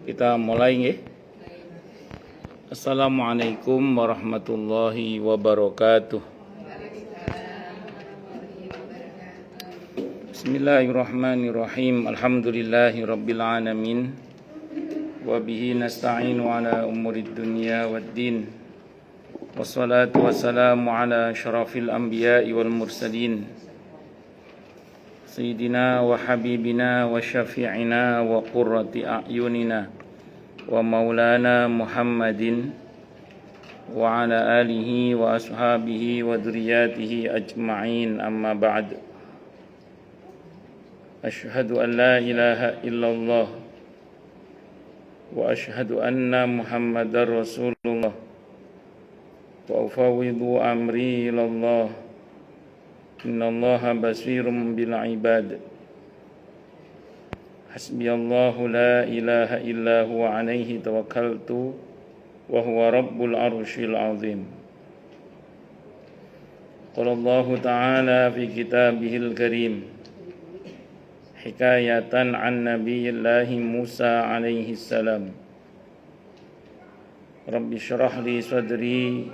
Kita mulai nggih. Assalamualaikum warahmatullahi wabarakatuh. Bismillahirrahmanirrahim. Alhamdulillahi rabbil alamin. Wa bihi nasta'inu ala umurid dunya waddin. Wassalatu wassalamu ala asyrafil anbiya'i wal mursalin. Sayyidina wa habibina wa syafi'ina wa qurrati a'yunina wa maulana Muhammadin wa ala alihi wa ashabihi wa dhurriyyatihi ajma'in, amma ba'd. Asyhadu an la ilaha illallah wa asyhadu anna Muhammadar Rasulullah wa ufawwidu amri ilallah. Innallaha basirun bil ibad. Hasbiyallahu la ilaha illa huwa alaihi tawakkaltu wa huwa rabbul arsyil azim. Qala Allah ta'ala fi kitabihil karim hikayatan an nabiyillahi Musa alaihi salam. Rabbi syrah li sadri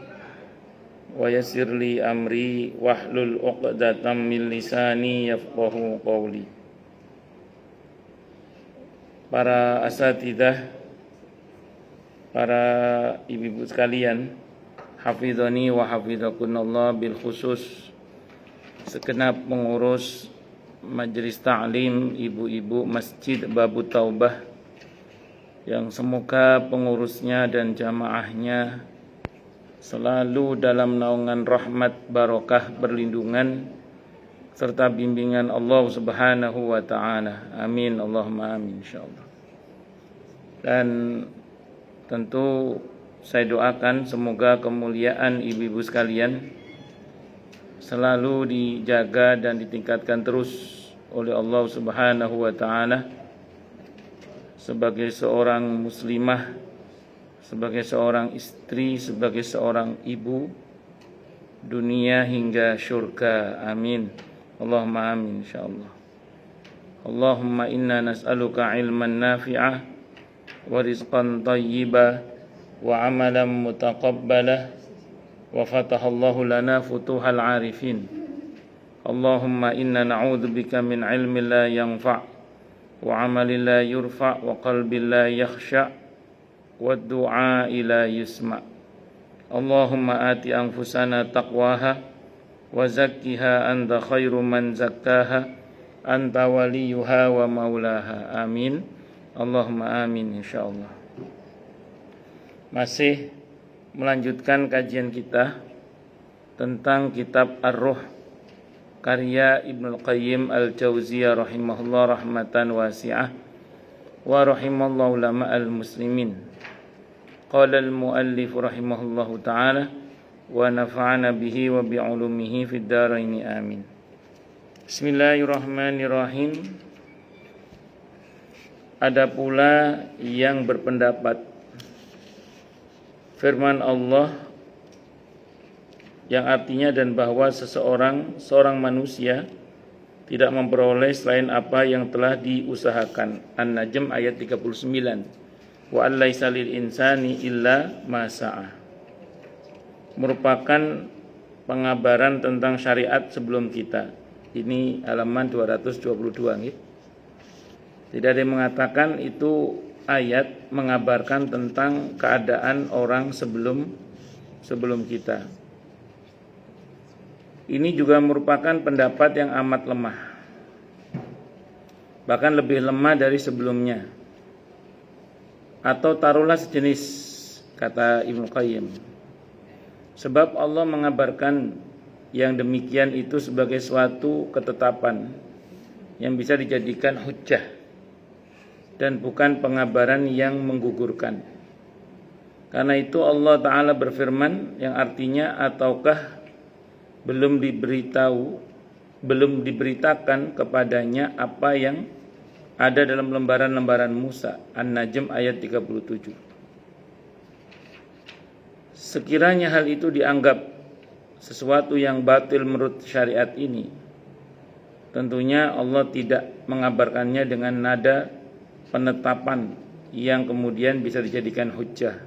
wa yassir li amri wahlul 'uqdatam min lisani yafqahu qawli. Para asatidzah, para ibu-ibu sekalian, hafizani wa hafizakunallah, bil khusus segenap pengurus majelis ta'lim ibu-ibu Masjid Babu Taubah, yang semoga pengurusnya dan jamaahnya selalu dalam naungan rahmat, barokah, perlindungan serta bimbingan Allah Subhanahu wa ta'ala. Amin, Allahumma amin, insyaallah. Dan tentu saya doakan semoga kemuliaan ibu-ibu sekalian selalu dijaga dan ditingkatkan terus oleh Allah Subhanahu wa ta'ala sebagai seorang muslimah, sebagai seorang istri, sebagai seorang ibu, dunia hingga syurga. Amin, Allahumma amin, insyaallah. Allahumma inna nas'aluka ilman nafi'ah wa rizqan thayyibah wa amalan mutaqabbalah wa fatahallahu lana futuhal arifin. Allahumma inna na'udzubika min ilmin la yanfa' wa amalin la yurfa' wa qalbin la yakhsha' wa du'a ila yusma. Allahumma ati anfusana taqwaha wa zakkiha anta khairu man zakkaha anta waliyuha wa maulaha. Amin, Allahumma amin, insyaallah. Masih melanjutkan kajian kita tentang kitab Ar-Ruh karya Ibnul Qayyim Al-Jauziyah rahimahullah rahmatan wasi'ah wa rahimallahu ulama al-muslimin. Qala al-muallif rahimahullahu ta'ala wa nafa'ana bihi wa bi'ulumihi fid dharain, amin. Bismillahirrahmanirrahim. Ada pula yang berpendapat firman Allah yang artinya dan bahwa seorang manusia tidak memperoleh selain apa yang telah diusahakan. An-Najm ayat 39. Wa allaisa lil insani illa ma sa'a. Merupakan pengabaran tentang syariat sebelum kita. Ini halaman 222 nggih. Tidak ada yang mengatakan itu ayat mengabarkan tentang keadaan orang sebelum kita. Ini juga merupakan pendapat yang amat lemah, bahkan lebih lemah dari sebelumnya, atau taruhlah sejenis, kata Ibnu Qayyim. Sebab Allah mengabarkan yang demikian itu sebagai suatu ketetapan yang bisa dijadikan hujjah dan bukan pengabaran yang menggugurkan. Karena itu Allah Ta'ala berfirman yang artinya ataukah belum diberitakan kepadanya apa yang ada dalam lembaran-lembaran Musa. An-Najm ayat 37. Sekiranya hal itu dianggap sesuatu yang batil menurut syariat ini, tentunya Allah tidak mengabarkannya dengan nada penetapan yang kemudian bisa dijadikan hujjah.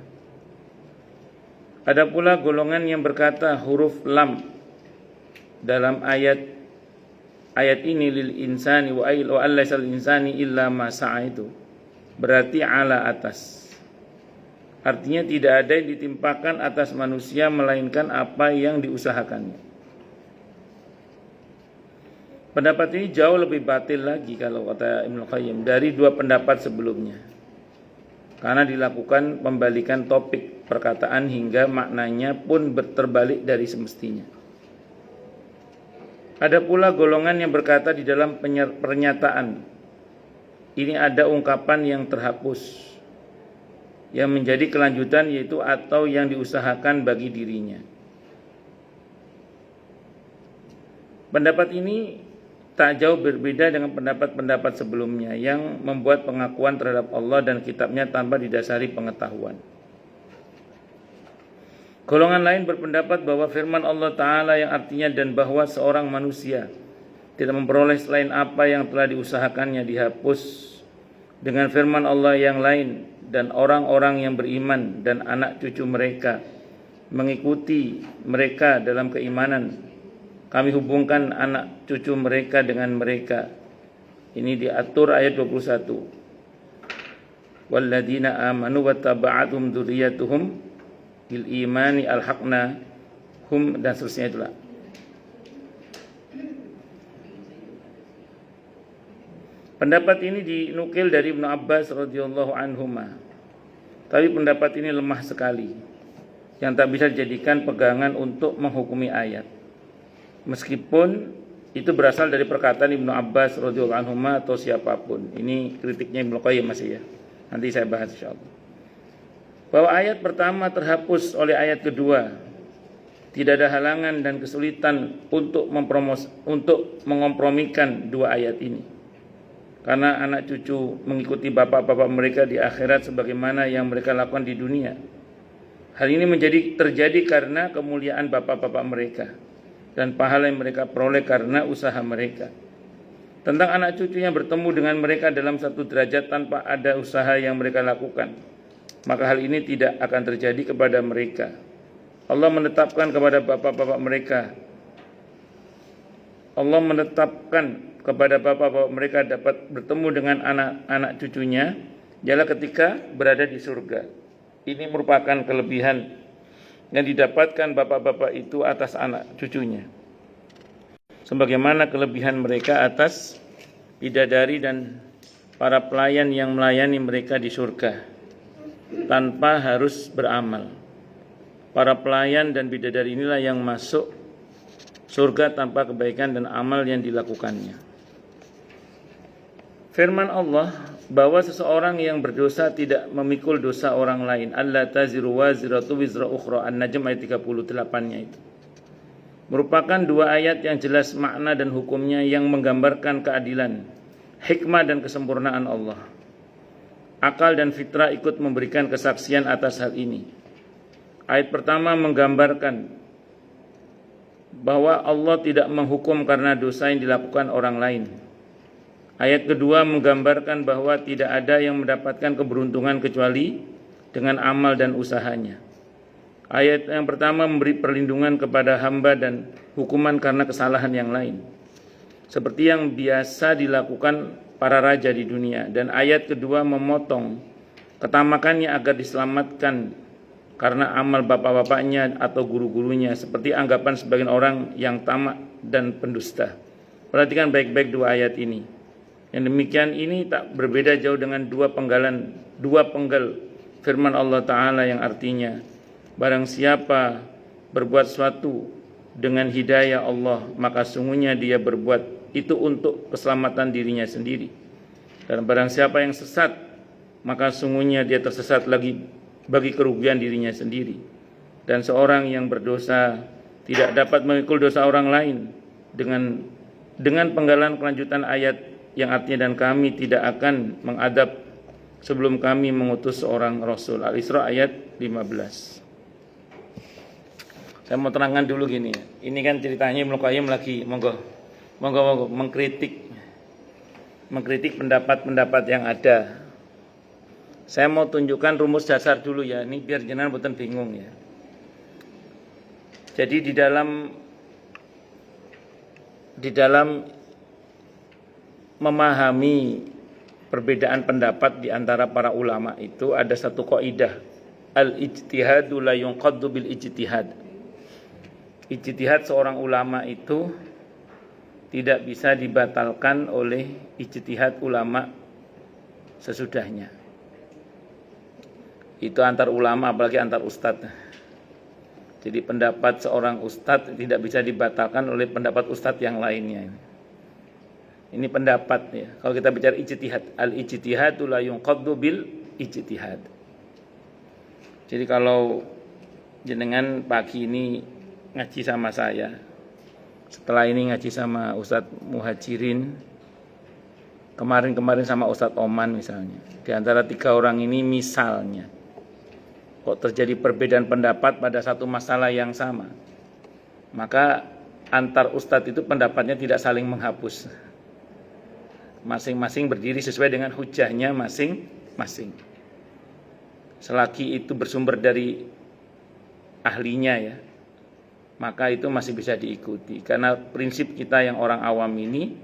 Ada pula golongan yang berkata huruf lam dalam ayat ini lil insani wa allaisal insani illa ma sa'a itu berarti ala atas. Artinya tidak ada yang ditimpakan atas manusia melainkan apa yang diusahakannya. Pendapat ini jauh lebih batil lagi kalau kata Ibnu Qayyim dari dua pendapat sebelumnya. Karena dilakukan pembalikan topik perkataan hingga maknanya pun terbalik dari semestinya. Ada pula golongan yang berkata di dalam pernyataan ini ada ungkapan yang terhapus yang menjadi kelanjutan yaitu atau yang diusahakan bagi dirinya. Pendapat ini tak jauh berbeda dengan pendapat-pendapat sebelumnya yang membuat pengakuan terhadap Allah dan kitabnya tanpa didasari pengetahuan. Golongan lain berpendapat bahwa firman Allah Ta'ala yang artinya dan bahwa seorang manusia tidak memperoleh selain apa yang telah diusahakannya dihapus dengan firman Allah yang lain dan orang-orang yang beriman dan anak cucu mereka mengikuti mereka dalam keimanan. Kami hubungkan anak cucu mereka dengan mereka. Ini diatur ayat 21. Walladzina amanu wattaba'athum dzurriyyatuhum bil imani alhaqna hum dan seterusnya itulah. Pendapat ini dinukil dari Ibnu Abbas radhiyallahu anhuma. Tapi pendapat ini lemah sekali yang tak bisa dijadikan pegangan untuk menghukumi ayat. Meskipun itu berasal dari perkataan Ibnu Abbas radhiyallahu anhuma atau siapapun. Ini kritiknya Ibnu Qayyim masih ya. Nanti saya bahas insyaallah. Bahwa ayat pertama terhapus oleh ayat kedua. Tidak ada halangan dan kesulitan untuk mengompromikan dua ayat ini. Karena anak cucu mengikuti bapak-bapak mereka di akhirat sebagaimana yang mereka lakukan di dunia. Hal ini terjadi karena kemuliaan bapak-bapak mereka dan pahala yang mereka peroleh karena usaha mereka. Tentang anak cucu yang bertemu dengan mereka dalam satu derajat tanpa ada usaha yang mereka lakukan, maka hal ini tidak akan terjadi kepada mereka. Allah menetapkan kepada bapak-bapak mereka mereka dapat bertemu dengan anak-anak cucunya ialah ketika berada di surga. Ini merupakan kelebihan yang didapatkan bapak-bapak itu atas anak cucunya, sebagaimana kelebihan mereka atas bidadari dan para pelayan yang melayani mereka di surga tanpa harus beramal. Para pelayan dan bidadari inilah yang masuk surga tanpa kebaikan dan amal yang dilakukannya. Firman Allah bahwa seseorang yang berdosa tidak memikul dosa orang lain. Alla taziru waziratu wizra ukhra. An-Najm ayat 38-nya itu merupakan dua ayat yang jelas makna dan hukumnya yang menggambarkan keadilan, hikmah dan kesempurnaan Allah. Akal dan fitrah ikut memberikan kesaksian atas hal ini. Ayat pertama menggambarkan bahwa Allah tidak menghukum karena dosa yang dilakukan orang lain. Ayat kedua menggambarkan bahwa tidak ada yang mendapatkan keberuntungan kecuali dengan amal dan usahanya. Ayat yang pertama memberi perlindungan kepada hamba dan hukuman karena kesalahan yang lain, seperti yang biasa dilakukan para raja di dunia. Dan ayat kedua memotong ketamakannya agar diselamatkan karena amal bapak-bapaknya atau guru-gurunya, seperti anggapan sebagian orang yang tamak dan pendusta. Perhatikan baik-baik dua ayat ini. Yang demikian ini tak berbeda jauh dengan dua penggal firman Allah Ta'ala yang artinya barang siapa berbuat sesuatu dengan hidayah Allah, maka sungguhnya dia berbuat itu untuk keselamatan dirinya sendiri. Dan barang siapa yang sesat, maka sungguhnya dia tersesat lagi bagi kerugian dirinya sendiri. Dan seorang yang berdosa tidak dapat memikul dosa orang lain. Dengan penggalan kelanjutan ayat yang artinya dan kami tidak akan mengadab sebelum kami mengutus seorang Rasul. Al-Isra ayat 15. Saya mau terangkan dulu gini. Ini kan ceritanya Ibnu Qayyim lagi monggo mengkritik pendapat-pendapat yang ada. Saya mau tunjukkan rumus dasar dulu ya, ini biar jenengan boten bingung ya. Jadi di dalam memahami perbedaan pendapat di antara para ulama itu ada satu kaidah, al-ijtihadu la yunqaddu bil ijtihad. Ijtihad seorang ulama itu tidak bisa dibatalkan oleh ijtihad ulama sesudahnya. Itu antar ulama, apalagi antar ustadz. Jadi pendapat seorang ustadz tidak bisa dibatalkan oleh pendapat ustadz yang lainnya. Ini pendapat ya. Kalau kita bicara ijtihad, al-ijtihadu la yunqaddu bil ijtihad. Jadi kalau jenengan pagi ini ngaji sama saya, setelah ini ngaji sama Ustadz Muhajirin, kemarin sama Ustadz Oman misalnya. Di antara 3 orang ini misalnya kok terjadi perbedaan pendapat pada satu masalah yang sama, maka antar ustadz itu pendapatnya tidak saling menghapus. Masing-masing berdiri sesuai dengan hujahnya masing-masing. Selagi itu bersumber dari ahlinya ya, maka itu masih bisa diikuti. Karena prinsip kita yang orang awam ini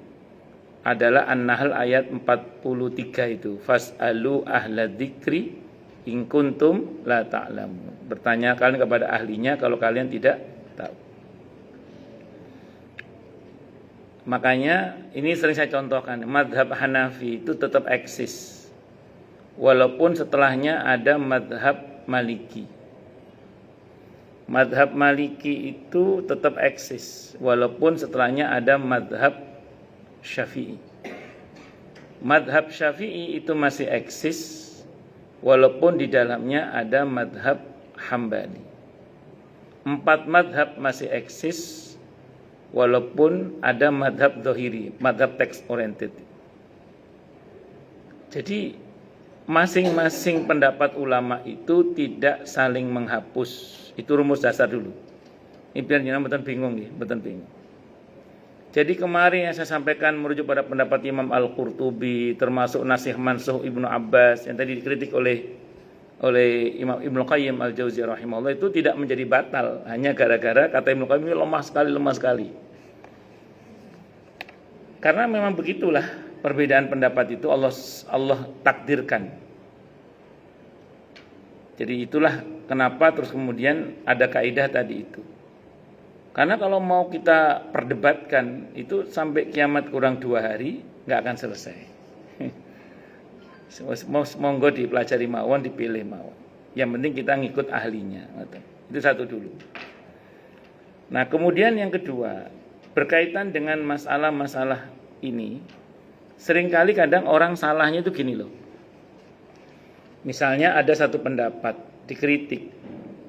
adalah An-Nahl ayat 43 itu, fas'alu ahla dzikri in kuntum la ta'lamun. Bertanya kalian kepada ahlinya kalau kalian tidak tahu. Makanya ini sering saya contohkan, mazhab Hanafi itu tetap eksis walaupun setelahnya ada mazhab Maliki. Mazhab Maliki itu tetap eksis walaupun setelahnya ada mazhab Syafi'i. Mazhab Syafi'i itu masih eksis walaupun di dalamnya ada mazhab Hambali. 4 mazhab masih eksis walaupun ada mazhab Dhahiri, mazhab text oriented. Jadi masing-masing pendapat ulama itu tidak saling menghapus. Itu rumus dasar dulu. Ini biar jangan betul bingung ya, betul bingung. Jadi kemarin yang saya sampaikan merujuk pada pendapat Imam Al-Qurtubi, termasuk Nasih Mansuh Ibnu Abbas yang tadi dikritik oleh Imam Ibnu Qayyim Al-Jauziyah rahimahullah, itu tidak menjadi batal hanya gara-gara kata Ibnu Qayyim ini lemah sekali. Karena memang begitulah perbedaan pendapat itu Allah takdirkan. Jadi itulah kenapa terus kemudian ada kaidah tadi itu. Karena kalau mau kita perdebatkan itu sampai kiamat kurang 2 hari nggak akan selesai. Monggo dipelajari mawon, dipilih mawon. Yang penting kita ngikut ahlinya. Itu satu dulu. Nah kemudian yang kedua, berkaitan dengan masalah-masalah ini, seringkali kadang orang salahnya itu gini loh. Misalnya ada satu pendapat dikritik.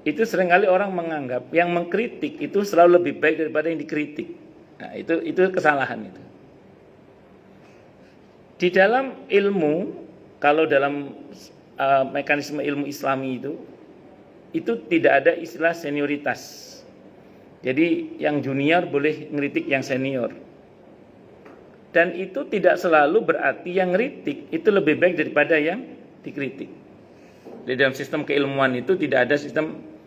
Itu seringkali orang menganggap yang mengkritik itu selalu lebih baik daripada yang dikritik. Nah, itu kesalahan itu. Di dalam ilmu, kalau dalam mekanisme ilmu Islami itu tidak ada istilah senioritas. Jadi yang junior boleh ngeritik yang senior. Dan itu tidak selalu berarti yang ngeritik itu lebih baik daripada yang dikritik. Di dalam sistem keilmuan itu tidak ada sistem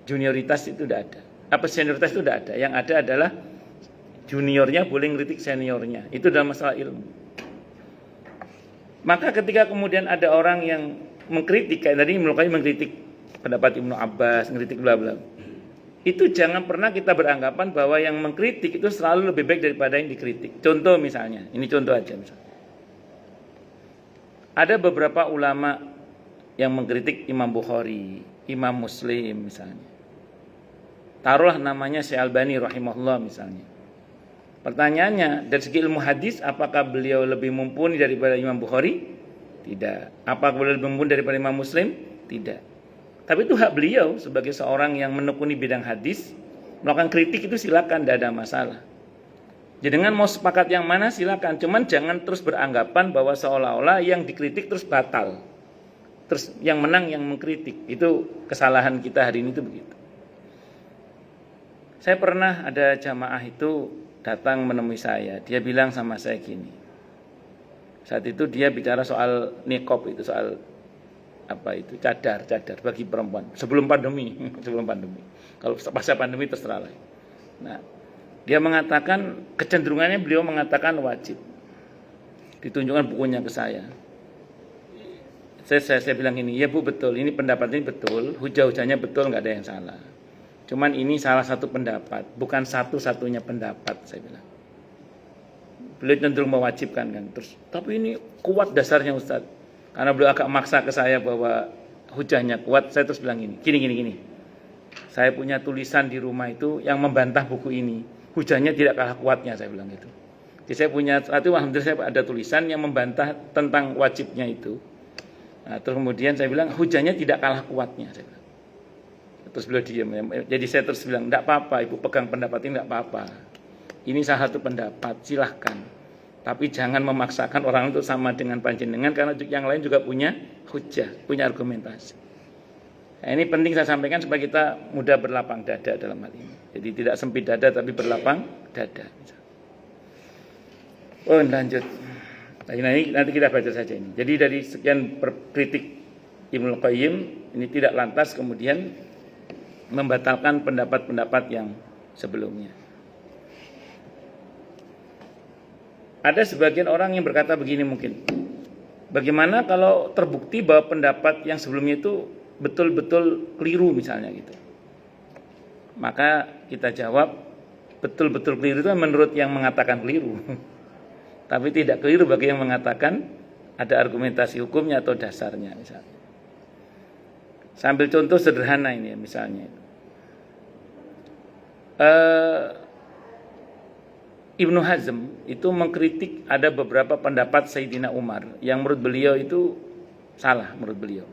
junioritas, itu tidak ada. Apa senioritas itu tidak ada. Yang ada adalah juniornya boleh ngeritik seniornya. Itu dalam masalah ilmu. Maka ketika kemudian ada orang yang mengkritik, kayak tadi mulai mengkritik pendapat Ibnu Abbas, mengkritik bla bla, itu jangan pernah kita beranggapan bahwa yang mengkritik itu selalu lebih baik daripada yang dikritik. Contoh misalnya, ini contoh aja misalnya. Ada beberapa ulama yang mengkritik Imam Bukhari, Imam Muslim misalnya. Taruhlah namanya Syekh Albani rahimahullah misalnya. Pertanyaannya, dari segi ilmu hadis, apakah beliau lebih mumpuni daripada Imam Bukhari? Tidak. Apakah beliau lebih mumpuni daripada Imam Muslim? Tidak. Tapi itu hak beliau sebagai seorang yang menekuni bidang hadis, melakukan kritik itu silakan, tidak ada masalah. Jadi dengan mau sepakat yang mana silakan, cuman jangan terus beranggapan bahwa seolah-olah yang dikritik terus batal. Terus yang menang yang mengkritik. Itu kesalahan kita hari ini itu begitu. Saya pernah ada jamaah itu datang menemui saya. Dia bilang sama saya gini. Saat itu dia bicara soal niqab, itu soal apa itu cadar bagi perempuan sebelum pandemi sebelum pandemi. Kalau pasca pandemi terserah lah. Nah, dia mengatakan kecenderungannya beliau mengatakan wajib. Ditunjukkan bukunya ke saya. Saya bilang ini, ya Bu betul, ini pendapat ini betul, hujah-hujahnya betul, nggak ada yang salah. Cuman ini salah satu pendapat, bukan satu-satunya pendapat, saya bilang. Beliau cenderung mewajibkan kan, terus tapi ini kuat dasarnya Ustadz. Karena beliau agak maksa ke saya bahwa hujahnya kuat, saya terus bilang gini. Saya punya tulisan di rumah itu yang membantah buku ini. Hujahnya tidak kalah kuatnya, saya bilang gitu. Jadi saya punya, alhamdulillah saya ada tulisan yang membantah tentang wajibnya itu. Nah, terus kemudian saya bilang hujahnya tidak kalah kuatnya, saya bilang. Terus beliau diam. Jadi saya terus bilang, enggak apa-apa, Ibu pegang pendapat ini, enggak apa-apa. Ini salah satu pendapat, silahkan. Tapi jangan memaksakan orang untuk sama dengan panjenengan karena yang lain juga punya hujah, punya argumentasi. Nah, ini penting saya sampaikan supaya kita mudah berlapang dada dalam hal ini. Jadi tidak sempit dada tapi berlapang dada. Oh, lanjut. Nah, ini nanti kita baca saja ini. Jadi dari sekian kritik Ibnu Qayyim ini tidak lantas kemudian membatalkan pendapat-pendapat yang sebelumnya. Ada sebagian orang yang berkata begini mungkin. Bagaimana kalau terbukti bahwa pendapat yang sebelumnya itu betul-betul keliru misalnya gitu. Maka kita jawab betul-betul keliru itu menurut yang mengatakan keliru. Tapi tidak keliru bagi yang mengatakan ada argumentasi hukumnya atau dasarnya misalnya. Sambil contoh sederhana ini ya misalnya. Ibnu Hazm itu mengkritik ada beberapa pendapat Sayyidina Umar yang menurut beliau itu salah menurut beliau.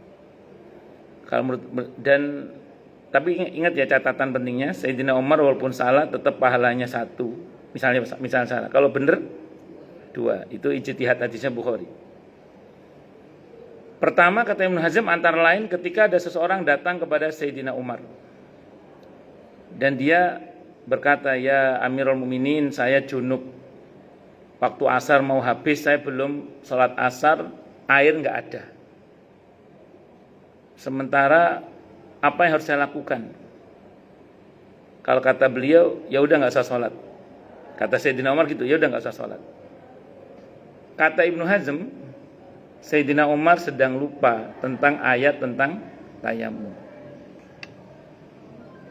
Tapi ingat ya catatan pentingnya, Sayyidina Umar walaupun salah tetap pahalanya 1. Misalnya salah. Kalau benar 2. Itu ijtihad hadisnya Bukhari. Pertama kata Ibnu Hazm antara lain ketika ada seseorang datang kepada Sayyidina Umar. Dan dia berkata, ya Amirul Mukminin, saya junub. Waktu asar mau habis, saya belum sholat asar, air nggak ada. Sementara apa yang harus saya lakukan? Kalau kata beliau, ya udah nggak usah sholat. Kata Sayyidina Umar gitu, ya udah nggak usah sholat. Kata Ibnu Hazm, Sayyidina Umar sedang lupa tentang ayat tentang tayamum.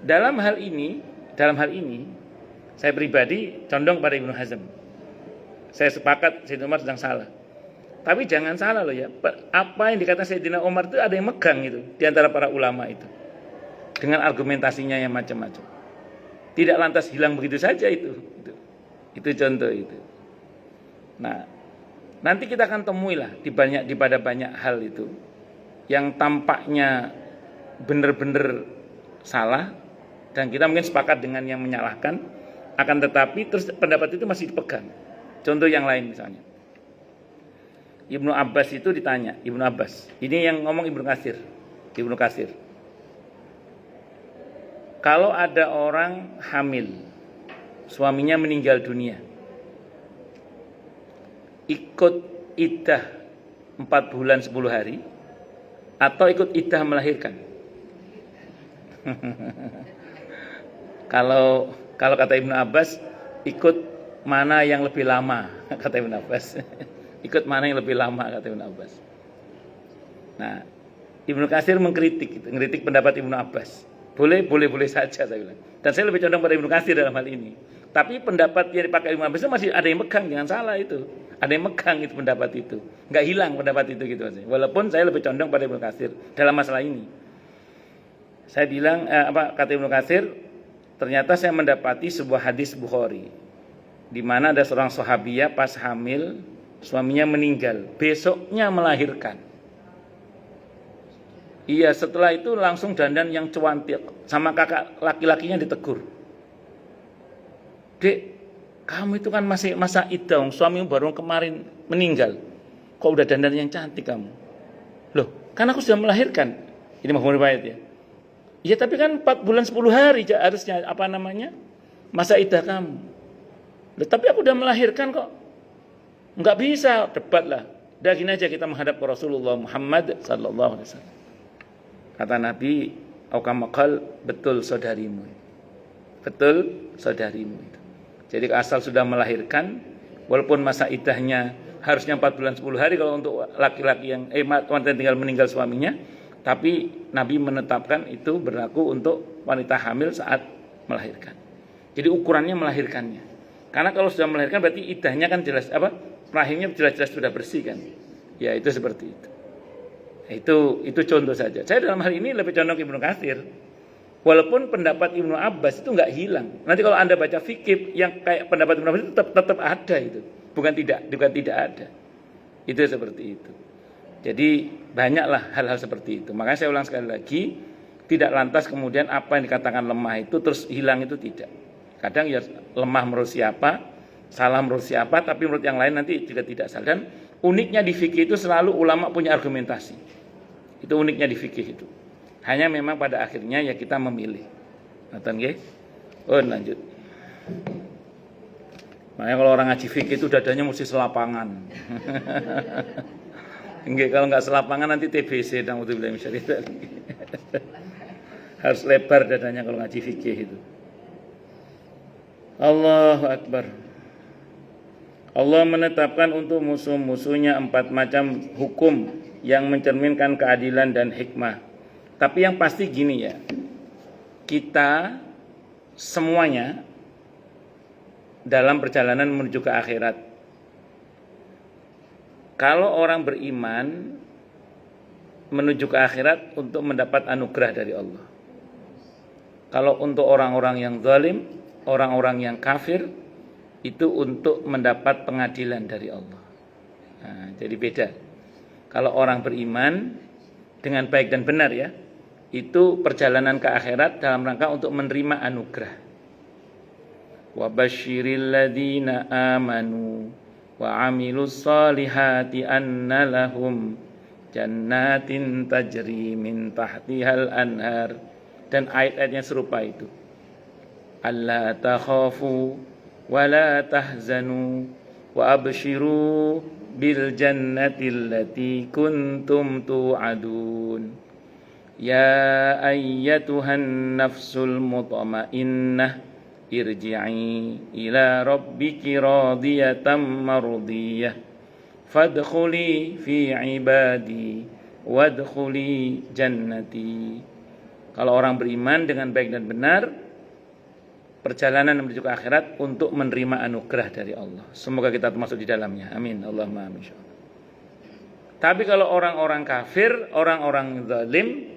Dalam hal ini saya pribadi condong pada Ibnu Hazm. Saya sepakat Sayyidina Umar sedang salah. Tapi jangan salah loh ya. Apa yang dikatakan Sayyidina Umar itu ada yang megang itu di antara para ulama itu. Dengan argumentasinya yang macam-macam. Tidak lantas hilang begitu saja itu. Itu contoh itu. Nah, nanti kita akan temuilah pada banyak hal itu yang tampaknya benar-benar salah. Dan kita mungkin sepakat dengan yang menyalahkan, akan tetapi terus pendapat itu masih dipegang. Contoh yang lain misalnya. Ibnu Abbas itu ditanya, Ibnu Abbas. Ini yang ngomong Ibnu Katsir. Kalau ada orang hamil, suaminya meninggal dunia, ikut iddah 4 bulan 10 hari, atau ikut iddah melahirkan? Kalau kata Ibnu Abbas, ikut mana yang lebih lama, kata Ibnu Abbas. Ikut mana yang lebih lama, kata Ibnu Abbas. Nah, Ibnu Katsir mengkritik pendapat Ibnu Abbas. Boleh saja saya bilang. Dan saya lebih condong pada Ibnu Katsir dalam hal ini. Tapi pendapat yang dipakai Ibnu Abbas itu masih ada yang megang, jangan salah itu. Ada yang megang itu pendapat itu. Enggak hilang pendapat itu gitu aja. Walaupun saya lebih condong pada Ibnu Katsir dalam masalah ini. Saya bilang kata Ibnu Katsir, ternyata saya mendapati sebuah hadis Bukhari di mana ada seorang sahabiah pas hamil, suaminya meninggal, besoknya melahirkan. Iya, setelah itu langsung dandan yang cuantik, sama kakak laki-lakinya ditegur. Dek, kamu itu kan masih masa iddah, suamimu baru kemarin meninggal. Kok udah dandan yang cantik kamu? Loh, kan aku sudah melahirkan. Ini mafhum riwayat ya. Ya tapi kan 4 bulan 10 hari harusnya masa iddah kamu. Loh, tapi aku udah melahirkan kok. Enggak bisa, debat lah. Udah gini aja kita menghadap ke Rasulullah Muhammad sallallahu alaihi wasallam. Kata Nabi, "Aukamakal, betul saudarimu." Betul saudarimu itu. Jadi asal sudah melahirkan, walaupun masa iddahnya harusnya 4 bulan 10 hari kalau untuk laki-laki yang wanita tinggal meninggal suaminya, tapi Nabi menetapkan itu berlaku untuk wanita hamil saat melahirkan. Jadi ukurannya melahirkannya. Karena kalau sudah melahirkan berarti iddahnya kan jelas rahimnya jelas-jelas sudah bersih kan. Ya itu seperti itu. Itu contoh saja. Saya dalam hal ini lebih condong Ibnu Katsir. Walaupun pendapat Ibnu Abbas itu nggak hilang. Nanti kalau Anda baca fikih yang kayak pendapat Ibnu Abbas itu tetap ada itu. Bukan tidak ada. Itu seperti itu. Jadi banyaklah hal-hal seperti itu. Makanya saya ulang sekali lagi, tidak lantas kemudian apa yang dikatakan lemah itu terus hilang, itu tidak. Kadang ya lemah menurut siapa, salah menurut siapa, tapi menurut yang lain nanti juga tidak salah. Dan uniknya di fikih itu selalu ulama punya argumentasi. Itu uniknya di fikih itu. Hanya memang pada akhirnya ya kita memilih. Nonton nggih? Oh, lanjut. Makanya kalau orang ngaji fikih itu dadanya mesti selapangan. Nggih, kalau enggak selapangan nanti TBC naudzubillah min dzalik. Harus lebar dadanya kalau ngaji fikih itu. Allahu Akbar. Allah menetapkan untuk musuh-musuhnya 4 macam hukum yang mencerminkan keadilan dan hikmah. Tapi yang pasti gini ya, kita semuanya dalam perjalanan menuju ke akhirat, kalau orang beriman menuju ke akhirat untuk mendapat anugerah dari Allah. Kalau untuk orang-orang yang zalim, orang-orang yang kafir, itu untuk mendapat pengadilan dari Allah. Nah, jadi beda. Kalau orang beriman dengan baik dan benar ya, itu perjalanan ke akhirat dalam rangka untuk menerima anugerah. Wa basyiril ladzina amanu wa amilus solihati anna lahum jannatin tajri min tahtihal anhar. Dan ayat-ayatnya serupa itu. Alla takhafu wa la tahzanu wa abshiru bil jannati allati kuntum tu'adun. Ya ayyatuhan nafsul mutmainnah irji'i ila rabbiki radiyatan mardiyah fadkhuli fi ibadi wadkhuli jannati. Kalau orang beriman dengan baik dan benar, perjalanan menuju ke akhirat untuk menerima anugerah dari Allah. Semoga kita termasuk di dalamnya. Amin. Allahumma amin. Tapi kalau orang-orang kafir, orang-orang zalim,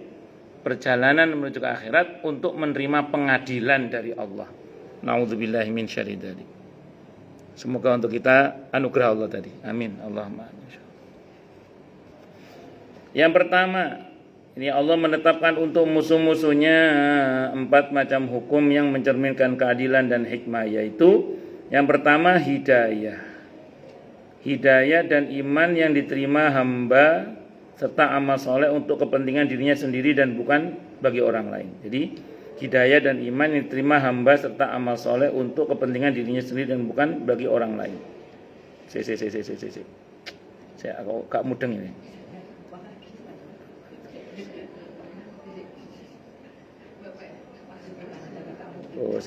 perjalanan menuju ke akhirat untuk menerima pengadilan dari Allah. Na'udzubillahi min syarri dzalik. Semoga untuk kita anugerah Allah tadi. Amin. Allahumma amin. Yang pertama, ini Allah menetapkan untuk musuh-musuhnya 4 macam hukum yang mencerminkan keadilan dan hikmah, yaitu yang pertama hidayah. Hidayah dan iman yang diterima hamba serta amal soleh untuk kepentingan dirinya sendiri dan bukan bagi orang lain. Jadi hidayah dan iman yang diterima hamba serta amal soleh untuk kepentingan dirinya sendiri dan bukan bagi orang lain. Saya agak mudeng ini. Oh,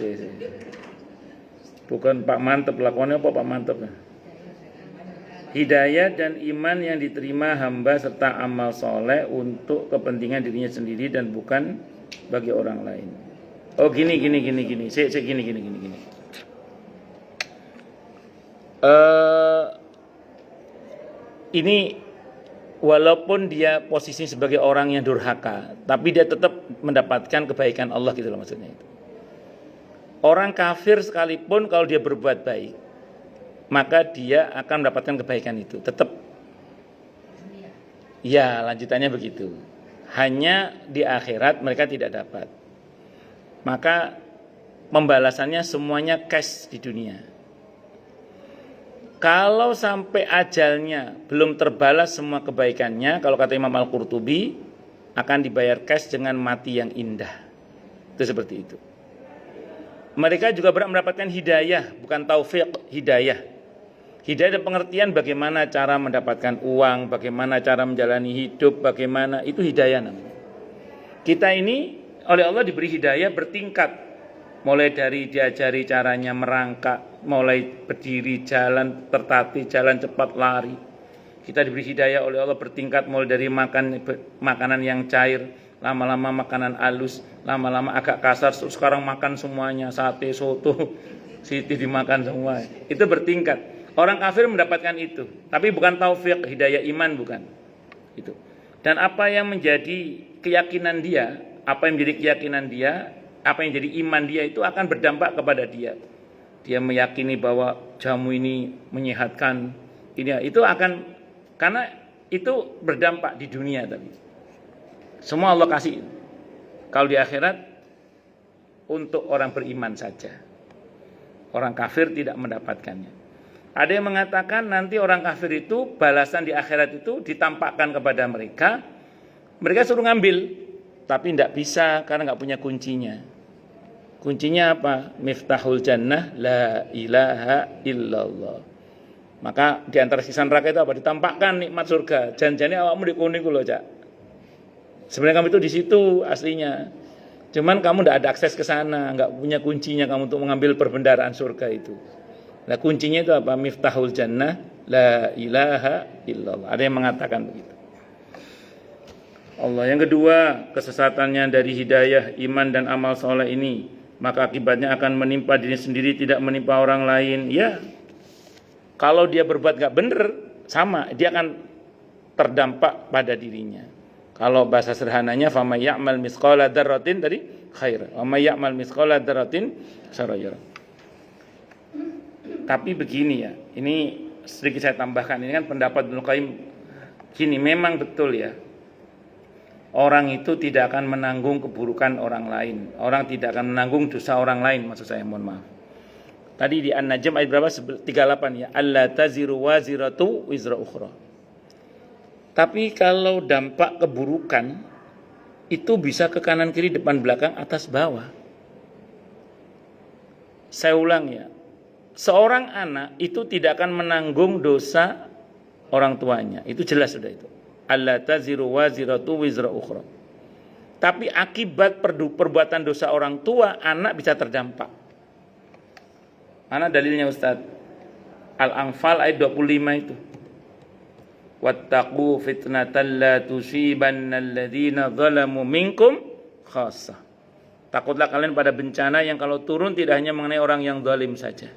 bukan Pak Mantep, lakuannya apa Pak Mantep? Hidayah dan iman yang diterima hamba serta amal soleh untuk kepentingan dirinya sendiri dan bukan bagi orang lain. Oh gini. Ini walaupun dia posisi sebagai orang yang durhaka, tapi dia tetap mendapatkan kebaikan Allah gitu loh maksudnya itu. Orang kafir sekalipun kalau dia berbuat baik, maka dia akan mendapatkan kebaikan itu. Tetap. Ya, lanjutannya begitu. Hanya di akhirat mereka tidak dapat. Maka pembalasannya semuanya cash di dunia. Kalau sampai ajalnya belum terbalas semua kebaikannya, kalau kata Imam Al-Qurtubi, akan dibayar cash dengan mati yang indah. Itu seperti itu. Mereka juga berhak mendapatkan hidayah, bukan taufik, hidayah. Hidayah dan pengertian bagaimana cara mendapatkan uang, bagaimana cara menjalani hidup, bagaimana, itu hidayah namanya. Kita ini oleh Allah diberi hidayah bertingkat. Mulai dari diajari caranya merangkak, mulai berdiri, jalan tertatih, jalan cepat, lari. Kita diberi hidayah oleh Allah bertingkat, mulai dari makan makanan yang cair, lama-lama makanan halus, lama-lama agak kasar, sekarang makan semuanya, sate, soto, siti dimakan semua. Itu bertingkat. Orang kafir mendapatkan itu, tapi bukan taufik, hidayah iman bukan. Itu. Dan apa yang menjadi keyakinan dia, apa yang jadi iman dia itu akan berdampak kepada dia. Dia meyakini bahwa jamu ini menyehatkan, itu akan, karena itu berdampak di dunia tadi. Semua Allah kasih. Kalau di akhirat untuk orang beriman saja. Orang kafir tidak mendapatkannya. Ada yang mengatakan nanti orang kafir itu balasan di akhirat itu ditampakkan kepada mereka. Mereka suruh ngambil, tapi tidak bisa karena nggak punya kuncinya. Kuncinya apa? Miftahul jannah la ilaha illallah. Maka di antara siksa neraka itu apa? Ditampakkan nikmat surga. Janjane awakmu dikuni ku lho, Cak. Sebenarnya kamu itu di situ aslinya. Cuman kamu tidak ada akses ke sana, nggak punya kuncinya kamu untuk mengambil perbendaharaan surga itu. Nah, kuncinya itu apa? Miftahul jannah la ilaha illallah. Ada yang mengatakan begitu. Allah. Yang kedua, kesesatannya dari hidayah, iman dan amal soleh ini, maka akibatnya akan menimpa diri sendiri, tidak menimpa orang lain. Ya, kalau dia berbuat gak benar, sama, dia akan terdampak pada dirinya. Kalau bahasa sederhananya, فَمَنْ يَعْمَلْ مِثْقَالَ ذَرَّةٍ tadi khair, وَمَنْ يَعْمَلْ مِثْقَالَ ذَرَّةٍ شَرًّا يَرَهُ. Tapi begini ya, ini sedikit saya tambahkan, ini kan pendapat Ibnu Qayyim. Gini, memang betul ya, orang itu tidak akan menanggung keburukan orang lain. Orang tidak akan menanggung dosa orang lain, maksud saya, mohon maaf. Tadi di An-Najm ayat berapa? 38 ya. Alla taziru waziratu wizra ukhra. Tapi kalau dampak keburukan itu bisa ke kanan kiri, depan belakang, atas bawah. Saya ulang ya. Seorang anak itu tidak akan menanggung dosa orang tuanya. Itu jelas sudah itu. Alla taziru waziratu wizra ukhra. Tapi akibat perbuatan dosa orang tua, anak bisa terdampak. Mana dalilnya Ustaz? Al-Anfal ayat 25 itu. Wattaqu fitnatan la tusibanna alladhina zalamu minkum khassah. Takutlah kalian pada bencana yang kalau turun tidak hanya mengenai orang yang zalim saja.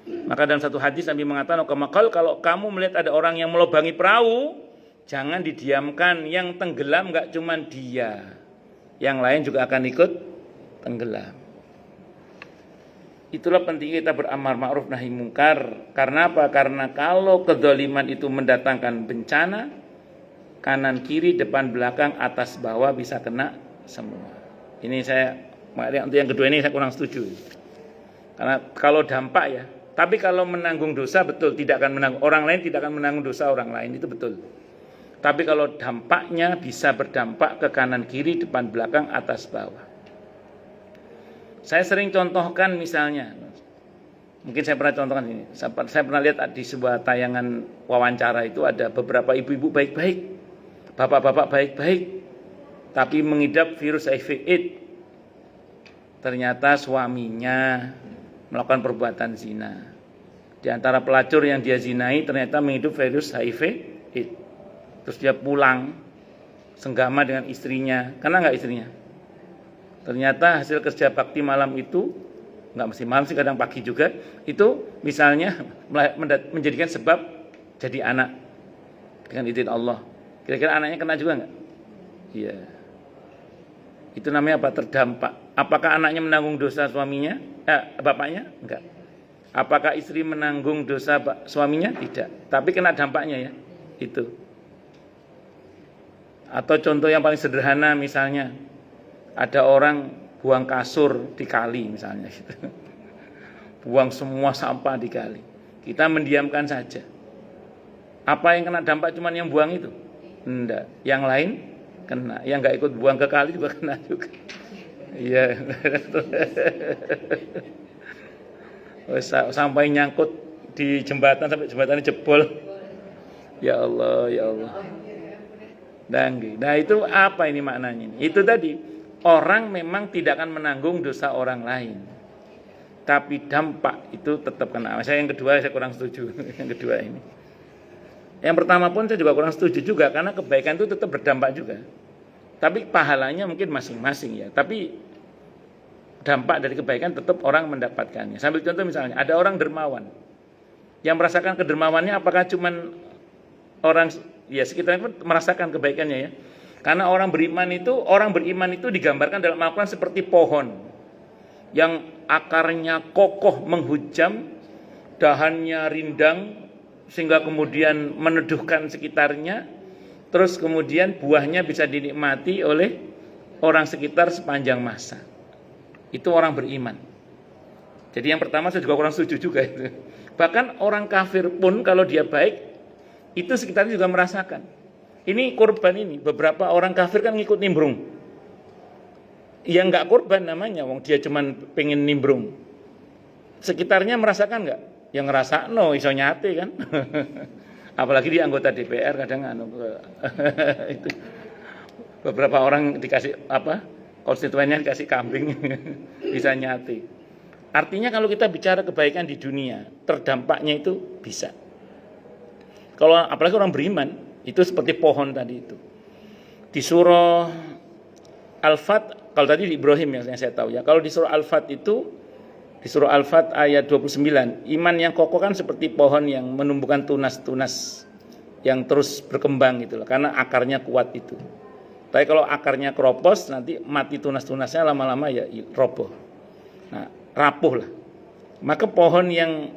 Maka dalam satu hadis Nabi mengatakan, kalau kamu melihat ada orang yang melobangi perahu, jangan didiamkan. Yang tenggelam enggak cuma dia, yang lain juga akan ikut tenggelam. Itulah pentingnya kita beramar ma'ruf nahi mungkar. Karena apa? Karena kalau kedzaliman itu mendatangkan bencana, kanan kiri, depan belakang, atas bawah bisa kena semua. Ini saya, untuk yang kedua ini saya kurang setuju. Karena kalau dampak ya, tapi kalau menanggung dosa betul tidak akan menanggung, orang lain tidak akan menanggung dosa orang lain, itu betul. Tapi kalau dampaknya bisa berdampak ke kanan kiri, depan belakang, atas bawah. Saya sering contohkan misalnya, mungkin saya pernah contohkan ini. Saya pernah lihat di sebuah tayangan wawancara itu ada beberapa ibu-ibu baik-baik, bapak-bapak baik-baik, tapi mengidap virus HIV/AIDS. Ternyata suaminya melakukan perbuatan zina. Di antara pelacur yang dia zinai ternyata mengidap virus HIV/AIDS. Terus dia pulang senggama dengan istrinya. Kena nggak istrinya? Ternyata hasil kerja bakti malam itu, nggak mesti malam sih, kadang pagi juga, itu misalnya menjadikan sebab jadi anak dengan izin Allah. Kira-kira anaknya kena juga nggak? Iya. Itu namanya apa? Terdampak. Apakah anaknya menanggung dosa suaminya? Bapaknya? Enggak. Apakah istri menanggung dosa suaminya? Tidak. Tapi kena dampaknya ya. Itu. Atau contoh yang paling sederhana misalnya, ada orang buang kasur di kali misalnya gitu. Buang semua sampah di kali. Kita mendiamkan saja. Apa yang kena dampak cuma yang buang itu? Enggak. Yang lain kena. Yang enggak ikut buang ke kali juga kena juga. Iya. Sampai nyangkut di jembatan sampai jembatannya jebol. Ya Allah, ya Allah. Nah, itu apa ini maknanya? Itu tadi, orang memang tidak akan menanggung dosa orang lain, tapi dampak itu tetap kena. Saya yang kedua saya kurang setuju. Yang kedua ini. Yang pertama pun saya juga kurang setuju juga, karena kebaikan itu tetap berdampak juga. Tapi pahalanya mungkin masing-masing ya. Tapi dampak dari kebaikan tetap orang mendapatkannya. Sambil contoh misalnya, ada orang dermawan. Yang merasakan kedermawannya apakah cuman orang ya sekitarnya pun merasakan kebaikannya ya. Karena orang beriman itu digambarkan dalam Al-Quran seperti pohon yang akarnya kokoh menghujam, dahannya rindang sehingga kemudian meneduhkan sekitarnya, terus kemudian buahnya bisa dinikmati oleh orang sekitar sepanjang masa. Itu orang beriman. Jadi yang pertama saya juga kurang setuju juga itu. Bahkan orang kafir pun kalau dia baik, itu sekitarnya juga merasakan. Ini korban ini, beberapa orang kafir kan ngikut nimbrung. Yang nggak korban namanya, wong dia cuman pengen nimbrung. Sekitarnya merasakan nggak? Yang ngerasa no iso nyate kan. Apalagi dia anggota DPR kadang itu. Beberapa orang dikasih konstituennya dikasih kambing bisa nyate. Artinya kalau kita bicara kebaikan di dunia, terdampaknya itu bisa. Kalau apalagi orang beriman, itu seperti pohon tadi itu. Di surah Al-Fat, kalau tadi di Ibrahim yang saya tahu ya. Kalau di surah Al-Fat itu, di surah Al-Fat ayat 29, iman yang kokoh kan seperti pohon yang menumbuhkan tunas-tunas yang terus berkembang gitu loh, karena akarnya kuat itu. Tapi kalau akarnya keropos, nanti mati tunas-tunasnya, lama-lama ya roboh. Nah, rapuh lah. Maka pohon yang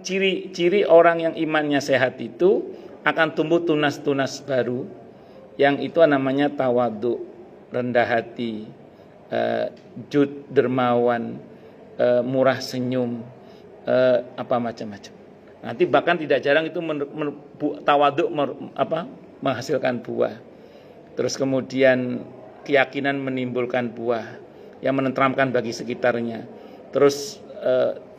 ciri orang yang imannya sehat itu akan tumbuh tunas-tunas baru, yang itu namanya tawadhu, rendah hati, jud, dermawan, murah senyum, apa macam-macam. Nanti bahkan tidak jarang itu tawadhu menghasilkan buah. Terus kemudian keyakinan menimbulkan buah yang menenteramkan bagi sekitarnya. Terus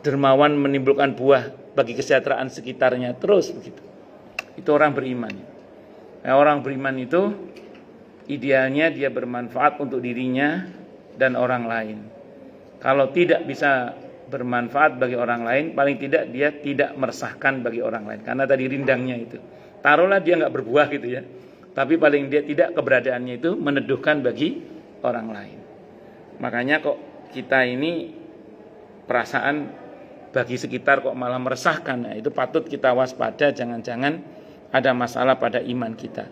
dermawan menimbulkan buah bagi kesejahteraan sekitarnya. Terus begitu. Itu orang beriman. Nah, orang beriman itu idealnya dia bermanfaat untuk dirinya dan orang lain. Kalau tidak bisa bermanfaat bagi orang lain, paling tidak dia tidak meresahkan bagi orang lain. Karena tadi rindangnya itu. Taruhlah dia nggak berbuah gitu ya. Tapi paling dia tidak keberadaannya itu meneduhkan bagi orang lain. Makanya kok kita ini perasaan bagi sekitar kok malah meresahkan. Nah, itu patut kita waspada, jangan-jangan ada masalah pada iman kita.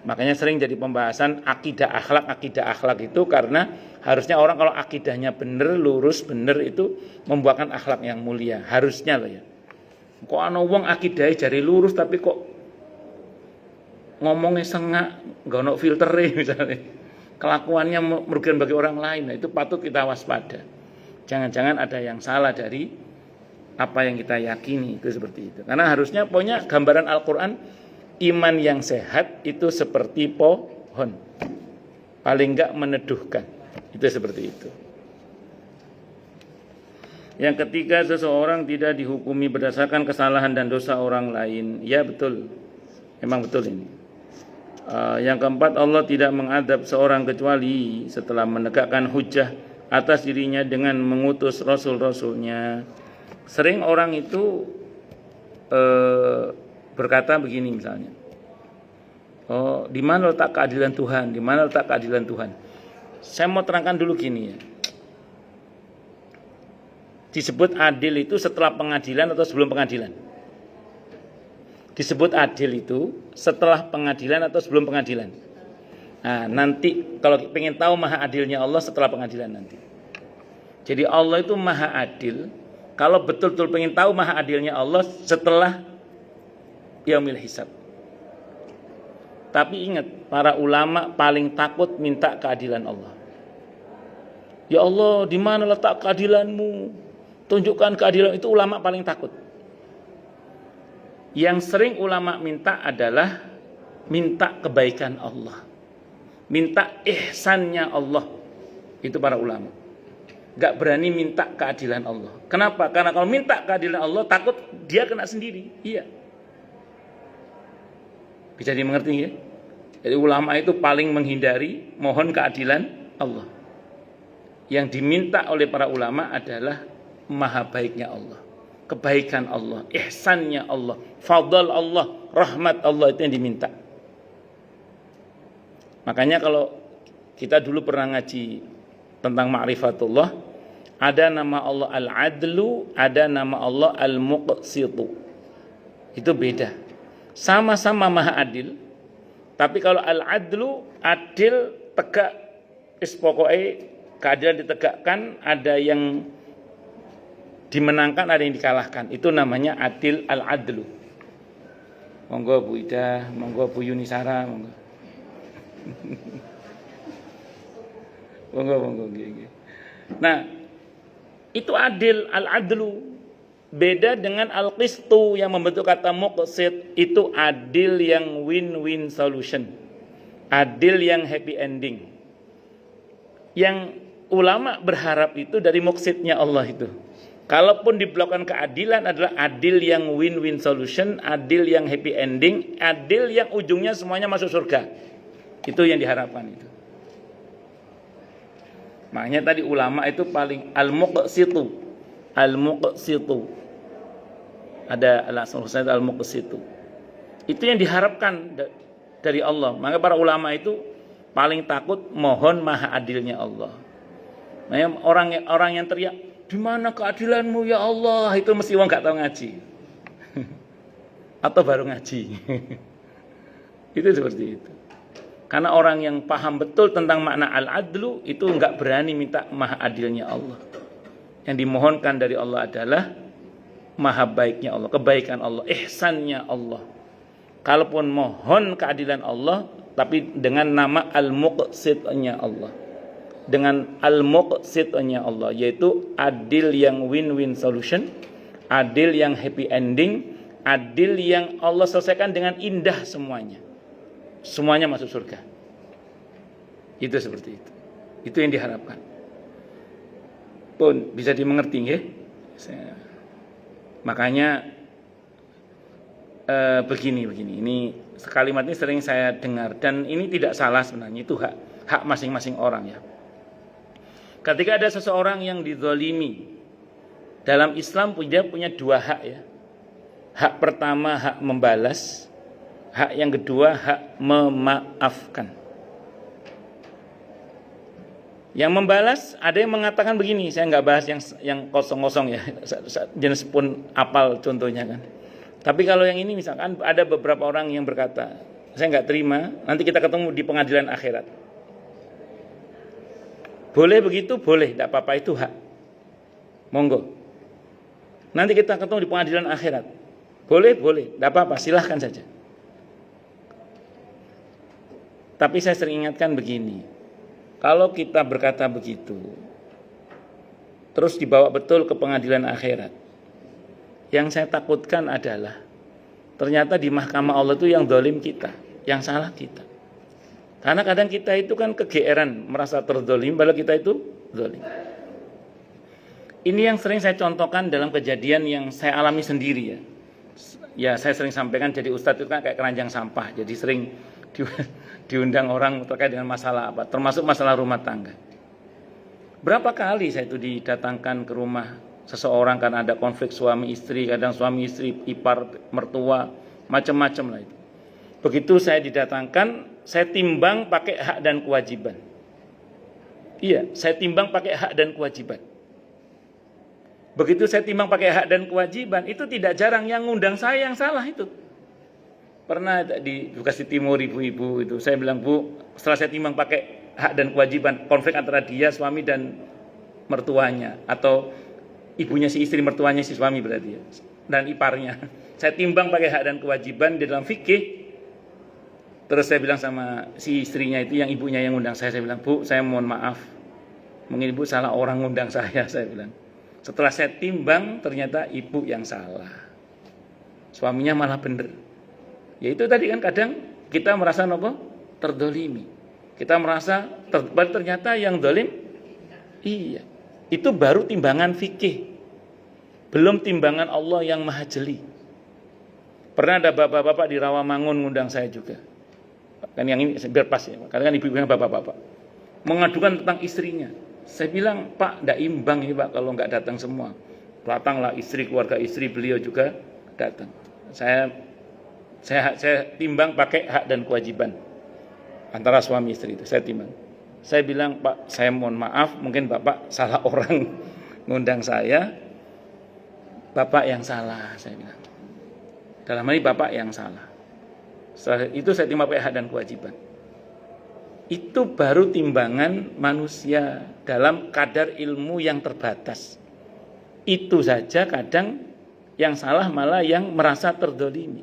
Makanya sering jadi pembahasan akidah akhlak itu karena harusnya orang kalau akidahnya benar, lurus, benar itu membuahkan akhlak yang mulia. Harusnya loh ya. Kok ana wong akidahnya jari lurus tapi kok ngomongnya sengak, nggak ono filtere misalnya, kelakuannya merugikan bagi orang lain. Nah, itu patut kita waspada. Jangan-jangan ada yang salah dari apa yang kita yakini, itu seperti itu. Karena harusnya pokoknya gambaran Al-Quran, iman yang sehat itu seperti pohon, paling enggak meneduhkan. Itu seperti itu. Yang ketiga, seseorang tidak dihukumi berdasarkan kesalahan dan dosa orang lain. Ya betul, memang betul ini. Yang keempat, Allah tidak mengadab seorang kecuali setelah menegakkan hujjah atas dirinya dengan mengutus rasul-rasulnya. Sering orang itu berkata begini misalnya, oh di mana letak keadilan Tuhan, di mana letak keadilan Tuhan. Saya mau terangkan dulu gini ya. Disebut adil itu setelah pengadilan atau sebelum pengadilan? Disebut adil itu setelah pengadilan atau sebelum pengadilan? Nah, nanti kalau pengen tahu maha adilnya Allah setelah pengadilan nanti. Jadi Allah itu maha adil. Kalau betul-betul pengen tahu maha adilnya Allah setelah yaumil hisab. Tapi ingat, para ulama paling takut minta keadilan Allah. Ya Allah, di mana letak keadilanmu? Tunjukkan keadilan. Itu ulama paling takut. Yang sering ulama minta adalah minta kebaikan Allah, minta ihsannya Allah. Itu para ulama. Nggak berani minta keadilan Allah. Kenapa? Karena kalau minta keadilan Allah, takut dia kena sendiri. Iya. Bisa dimengerti ya? Jadi ulama itu paling menghindari mohon keadilan Allah. Yang diminta oleh para ulama adalah maha baiknya Allah, kebaikan Allah, ihsannya Allah, fadl Allah, rahmat Allah, itu yang diminta. Makanya kalau kita dulu pernah ngaji tentang ma'rifatullah, ada nama Allah Al-Adlu, ada nama Allah Al-Muqsitu. Itu beda. Sama-sama maha adil, tapi kalau Al-Adlu, adil, tegak, pokoknya keadilan ditegakkan, ada yang dimenangkan, ada yang dikalahkan. Itu namanya adil Al-Adlu. Monggo Bu Ida, monggo Bu Yunisara, monggo. Monggo. Nah, itu adil Al-Adlu. Beda dengan Al-Qistu yang membentuk kata muqsit, itu adil yang win-win solution. Adil yang happy ending. Yang ulama berharap itu dari muqsitnya Allah itu. Kalaupun diblokkan keadilan adalah adil yang win-win solution, adil yang happy ending, adil yang ujungnya semuanya masuk surga. Itu yang diharapkan itu. Makanya tadi ulama itu paling al-muqsitu. Al-muqsitu. Ada al-asmaul husna al-muqsitu. Itu yang diharapkan dari Allah. Maka para ulama itu paling takut mohon maha adilnya Allah. Makanya orang yang teriak, "Di mana keadilanmu ya Allah?" Itu mesti orang enggak tahu ngaji. Atau baru ngaji. Itu seperti itu. Karena orang yang paham betul tentang makna al-adlu itu enggak berani minta maha adilnya Allah. Yang dimohonkan dari Allah adalah maha baiknya Allah, kebaikan Allah, ihsannya Allah. Kalaupun mohon keadilan Allah, tapi dengan nama al-muqsitnya Allah. Dengan al-muqsitnya Allah, yaitu adil yang win-win solution, adil yang happy ending, adil yang Allah selesaikan dengan indah semuanya. Semuanya masuk surga. Itu seperti itu. Itu yang diharapkan. Pun bisa dimengerti ya. Makanya begini. Ini kalimat ini sering saya dengar dan ini tidak salah sebenarnya, itu hak masing-masing orang ya. Ketika ada seseorang yang dizalimi, dalam Islam punya dua hak ya. Hak pertama hak membalas, hak yang kedua hak memaafkan. Yang membalas ada yang mengatakan begini, saya nggak bahas yang kosong-kosong ya, jenis pun apal contohnya kan. Tapi kalau yang ini misalkan ada beberapa orang yang berkata, saya nggak terima, nanti kita ketemu di pengadilan akhirat. Boleh begitu? Boleh, tidak apa-apa, itu hak. Monggo. Nanti kita ketemu di pengadilan akhirat. Boleh, tidak apa-apa, silahkan saja. Tapi saya sering ingatkan begini. Kalau kita berkata begitu, terus dibawa betul ke pengadilan akhirat, yang saya takutkan adalah ternyata di mahkamah Allah itu yang zalim kita, yang salah kita. Karena kadang kita itu kan kegeeran, merasa terzalim, padahal kita itu zalim. Ini yang sering saya contohkan dalam kejadian yang saya alami sendiri ya. Ya saya sering sampaikan, jadi ustadz itu kan kayak keranjang sampah, jadi sering diundang orang terkait dengan masalah apa, termasuk masalah rumah tangga. Berapa kali saya itu didatangkan ke rumah seseorang karena ada konflik suami istri, kadang suami istri, ipar, mertua, macam-macam lah itu. Begitu saya didatangkan, saya timbang pakai hak dan kewajiban. Iya, saya timbang pakai hak dan kewajiban. Begitu saya timbang pakai hak dan kewajiban, itu tidak jarang yang ngundang saya yang salah itu. Pernah di Bekasi Timur ibu-ibu itu, saya bilang, "Bu, setelah saya timbang pakai hak dan kewajiban, konflik antara dia suami dan mertuanya, atau ibunya si istri, mertuanya si suami berarti ya, dan iparnya. Saya timbang pakai hak dan kewajiban di dalam fikih." Terus saya bilang sama si istrinya itu, yang ibunya yang undang saya bilang, "Bu, saya mohon maaf, mungkin ibu salah orang ngundang saya bilang. Setelah saya timbang, ternyata ibu yang salah, suaminya malah bener." Ya itu tadi kan kadang kita merasa terdolimi. Kita merasa ternyata yang dolim iya. Itu baru timbangan fikih, belum timbangan Allah yang maha jeli. Pernah ada bapak-bapak di Rawamangun ngundang saya juga. Kan yang ini biar pas ya, karena kan ibu-ibunya bapak-bapak. Mengadukan tentang istrinya. Saya bilang, Pak, tidak imbang ini Pak kalau nggak datang semua. Datanglah istri, keluarga istri, beliau juga datang. Saya timbang pakai hak dan kewajiban antara suami istri itu. Saya timbang. Saya bilang, Pak, saya mohon maaf, mungkin Bapak salah orang ngundang saya. Bapak yang salah, saya bilang. Dalam hal ini Bapak yang salah. Setelah itu saya timbang pakai hak dan kewajiban. Itu baru timbangan manusia dalam kadar ilmu yang terbatas. Itu saja kadang yang salah malah yang merasa terdolimi.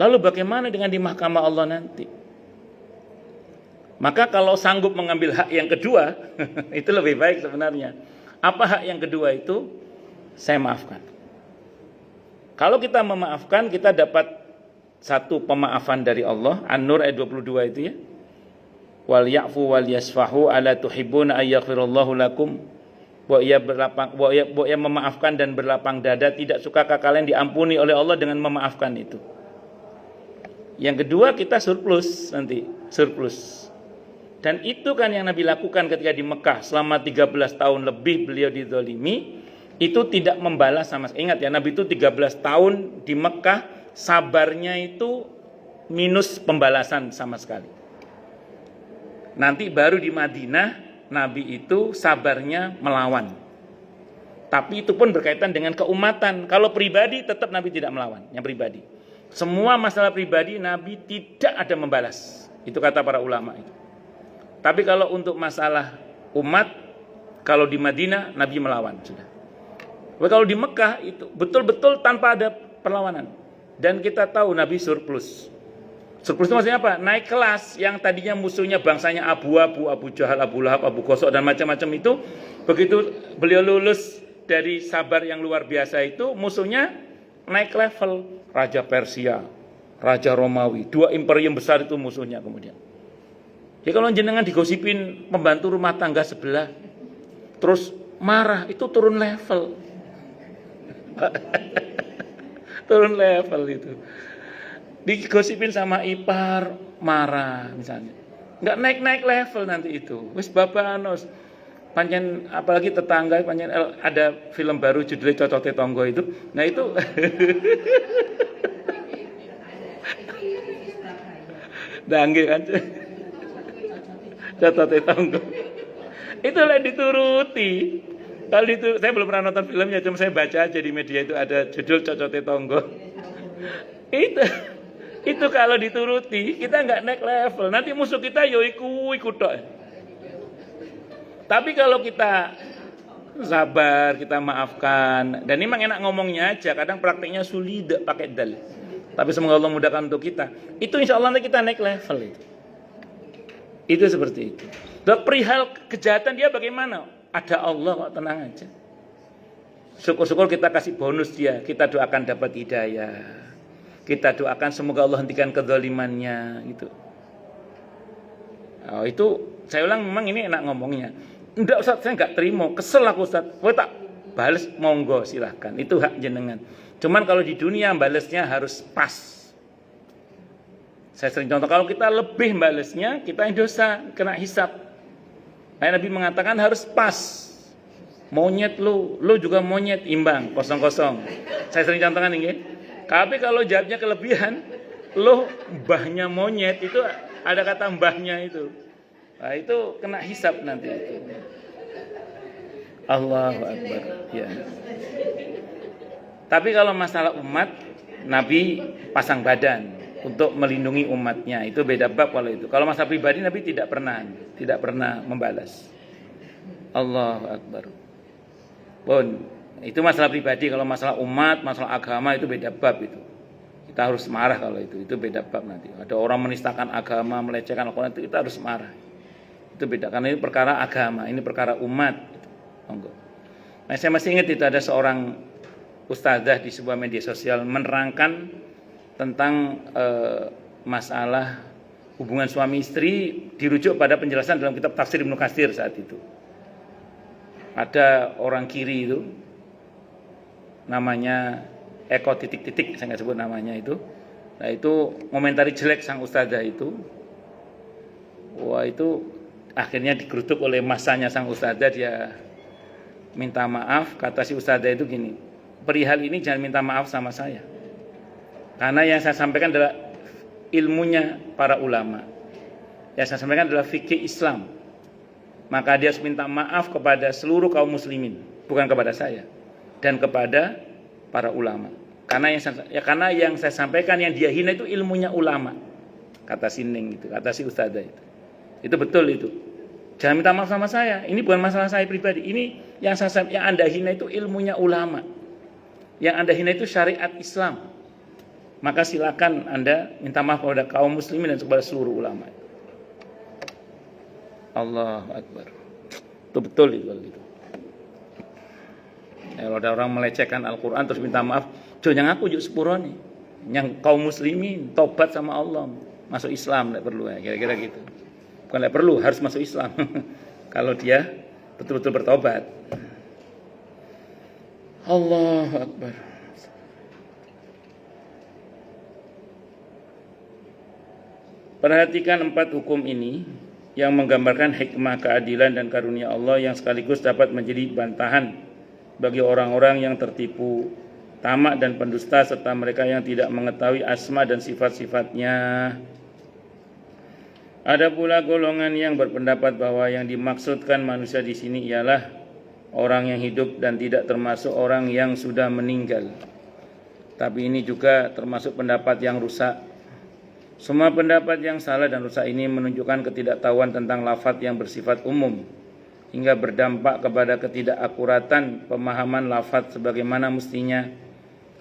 Lalu bagaimana dengan di mahkamah Allah nanti? Maka kalau sanggup mengambil hak yang kedua, itu lebih baik sebenarnya. Apa hak yang kedua itu? Saya maafkan. Kalau kita memaafkan, kita dapat satu pemaafan dari Allah. An-Nur ayat 22 itu ya. Wal ya'fu wal yasfahu ala tuhibbuna ayyaghfirallahu lakum. Ia memaafkan dan berlapang dada, tidak sukakah kalian diampuni oleh Allah dengan memaafkan itu. Yang kedua, kita surplus nanti, surplus. Dan itu kan yang Nabi lakukan ketika di Mekah selama 13 tahun lebih beliau dizalimi, itu tidak membalas sama sekali. Ingat ya, Nabi itu 13 tahun di Mekah, sabarnya itu minus pembalasan sama sekali. Nanti baru di Madinah Nabi itu sabarnya melawan. Tapi itu pun berkaitan dengan keumatan. Kalau pribadi tetap Nabi tidak melawan, yang pribadi. Semua masalah pribadi Nabi tidak ada membalas. Itu kata para ulama itu. Tapi kalau untuk masalah umat, kalau di Madinah Nabi melawan sudah. Tapi kalau di Mekah itu betul-betul tanpa ada perlawanan. Dan kita tahu Nabi surplus. Surplus itu maksudnya apa? Naik kelas. Yang tadinya musuhnya bangsanya Abu Jahal, Abu Lahab, Abu Qasas dan macam-macam itu, begitu beliau lulus dari sabar yang luar biasa itu, musuhnya naik level. Raja Persia, Raja Romawi, dua imperium besar itu musuhnya kemudian. Jadi kalau jenengan digosipin pembantu rumah tangga sebelah, terus marah, itu turun level. Turun level itu. Digosipin sama ipar, marah misalnya. Enggak naik-naik level nanti itu. Wis babanos. Pancen apalagi tetangga, pancen ada film baru judulnya Cocote Tonggo itu. Nah itu Dangge kan. Cocote Tonggo. Itulah dituruti. Kalau itu saya belum pernah nonton filmnya, cuma saya baca aja di media itu ada judul Cocote Tonggo. Itu kalau dituruti, kita nggak naik level. Nanti musuh kita yo ikut tok. Tapi kalau kita sabar, kita maafkan, dan ini memang enak ngomongnya aja, kadang prakteknya sulit pakai dal. Tapi semoga Allah mudahkan untuk kita. Itu insya Allah nanti kita naik level itu. Itu seperti itu. Dan perihal kejahatan dia bagaimana? Ada Allah kok, tenang aja. Syukur-syukur kita kasih bonus dia, kita doakan dapat hidayah. Kita doakan semoga Allah hentikan kezalimannya gitu. Oh, itu saya ulang memang ini enak ngomongnya. Enggak Ustaz, saya enggak terima, kesel aku Ustaz. Kowe tak balas monggo silahkan. Itu hak jenengan. Cuman kalau di dunia balesnya harus pas. Saya sering contoh kalau kita lebih balesnya, kita yang dosa, kena hisab. Nah, Nabi mengatakan harus pas. Monyet lu juga monyet, imbang, kosong-kosong. Saya sering contohkan ini. Tapi kalau jawabnya kelebihan, lo mbahnya monyet, itu ada kata mbahnya itu. Nah, itu kena hisab nanti itu. Allahu Akbar. Ya. Tapi kalau masalah umat, Nabi pasang badan untuk melindungi umatnya. Itu beda bab kalau itu. Kalau masalah pribadi Nabi tidak pernah membalas. Allahu Akbar. Pun itu masalah pribadi. Kalau masalah umat, masalah agama itu beda bab itu. Kita harus marah kalau itu beda bab nanti. Ada orang menistakan agama, melecehkan Al-Quran, itu kita harus marah. Itu beda karena ini perkara agama, ini perkara umat. Nah, saya masih ingat itu ada seorang ustazah di sebuah media sosial menerangkan tentang masalah hubungan suami istri dirujuk pada penjelasan dalam kitab Tafsir Ibnu Katsir saat itu. Ada orang kiri itu namanya Eko titik-titik, saya nggak sebut namanya itu. Nah itu ngomentari jelek sang ustadzah itu. Wah itu akhirnya digeruduk oleh masanya sang ustadzah, dia minta maaf. Kata si ustadzah itu gini, perihal ini jangan minta maaf sama saya, karena yang saya sampaikan adalah ilmunya para ulama, yang saya sampaikan adalah fikih Islam. Maka dia harus minta maaf kepada seluruh kaum muslimin, bukan kepada saya dan kepada para ulama. Karena yang saya sampaikan, yang dia hina itu ilmunya ulama, kata Sining itu, kata si ustadzah itu. Itu betul itu. Jangan minta maaf sama saya. Ini bukan masalah saya pribadi. Ini yang Anda hina itu ilmunya ulama. Yang Anda hina itu syariat Islam. Maka silakan Anda minta maaf kepada kaum muslimin dan kepada seluruh ulama. Allahu Akbar. Itu betul itu kalau gitu. Kalau ada orang melecehkan Al-Quran terus minta maaf, jangan aku juk sepurone. Yang kaum muslimin tobat sama Allah, masuk Islam, tidak perlu ya, kira-kira gitu. Bukan tidak perlu, harus masuk Islam. Kalau dia betul-betul bertobat. Allahu Akbar. Perhatikan 4 hukum ini yang menggambarkan hikmah, keadilan dan karunia Allah yang sekaligus dapat menjadi bantahan bagi orang-orang yang tertipu, tamak dan pendusta serta mereka yang tidak mengetahui asma dan sifat-sifatnya. Ada pula golongan yang berpendapat bahwa yang dimaksudkan manusia di sini ialah orang yang hidup dan tidak termasuk orang yang sudah meninggal. Tapi ini juga termasuk pendapat yang rusak. Semua pendapat yang salah dan rusak ini menunjukkan ketidaktahuan tentang lafaz yang bersifat umum, hingga berdampak kepada ketidakakuratan pemahaman lafaz sebagaimana mestinya.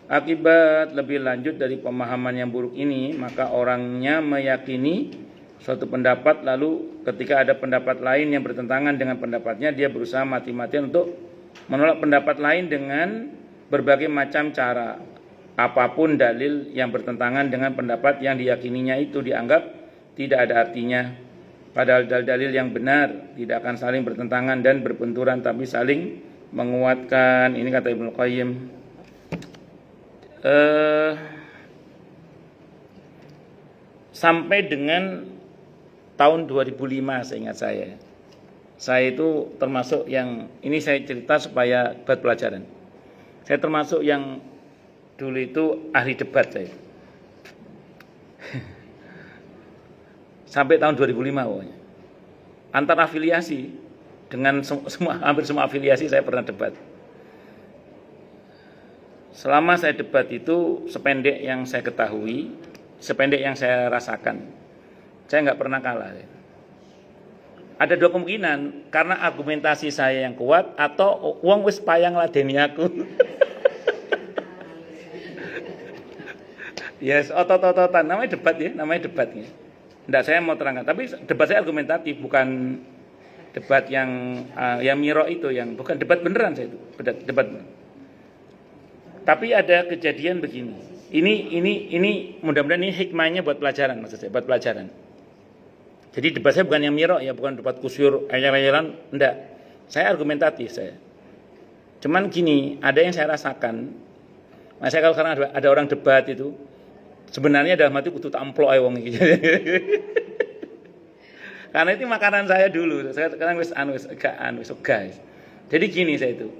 Akibat lebih lanjut dari pemahaman yang buruk ini, maka orangnya meyakini suatu pendapat, lalu ketika ada pendapat lain yang bertentangan dengan pendapatnya, dia berusaha mati-matian untuk menolak pendapat lain dengan berbagai macam cara. Apapun dalil yang bertentangan dengan pendapat yang diyakininya itu dianggap tidak ada artinya. Padahal dalil yang benar tidak akan saling bertentangan dan berbenturan, tapi saling menguatkan. Ini kata Ibnu Qayyim. Sampai dengan tahun 2005 seingat saya itu termasuk yang, ini saya cerita supaya buat pelajaran. Saya termasuk yang dulu itu ahli debat saya. Sampai tahun 2005 pokoknya. Antar afiliasi dengan hampir semua afiliasi saya pernah debat. Selama saya debat itu, sependek yang saya ketahui, sependek yang saya rasakan, saya nggak pernah kalah. Ada 2 kemungkinan, karena argumentasi saya yang kuat atau wong wis payang ladeni aku. Yes, otot-ototan, namanya debat ya, namanya debat ya. Enggak, saya mau terangkan, tapi debat saya argumentatif, bukan debat yang miro itu, yang bukan debat beneran saya itu, debat beneran. Tapi ada kejadian begini. Ini mudah-mudahan ini hikmahnya buat pelajaran, maksud saya, buat pelajaran. Jadi debat saya bukan yang miro ya, bukan debat kusyur, ayar-ayaran, enggak. Saya argumentatif saya. Cuman gini, ada yang saya rasakan. Nah, saya kalau sekarang ada orang debat itu, sebenarnya dalam hati kudu tamplok ae wong iki. Karena itu makanan saya dulu. Saya sekarang wis guys. Jadi gini saya itu.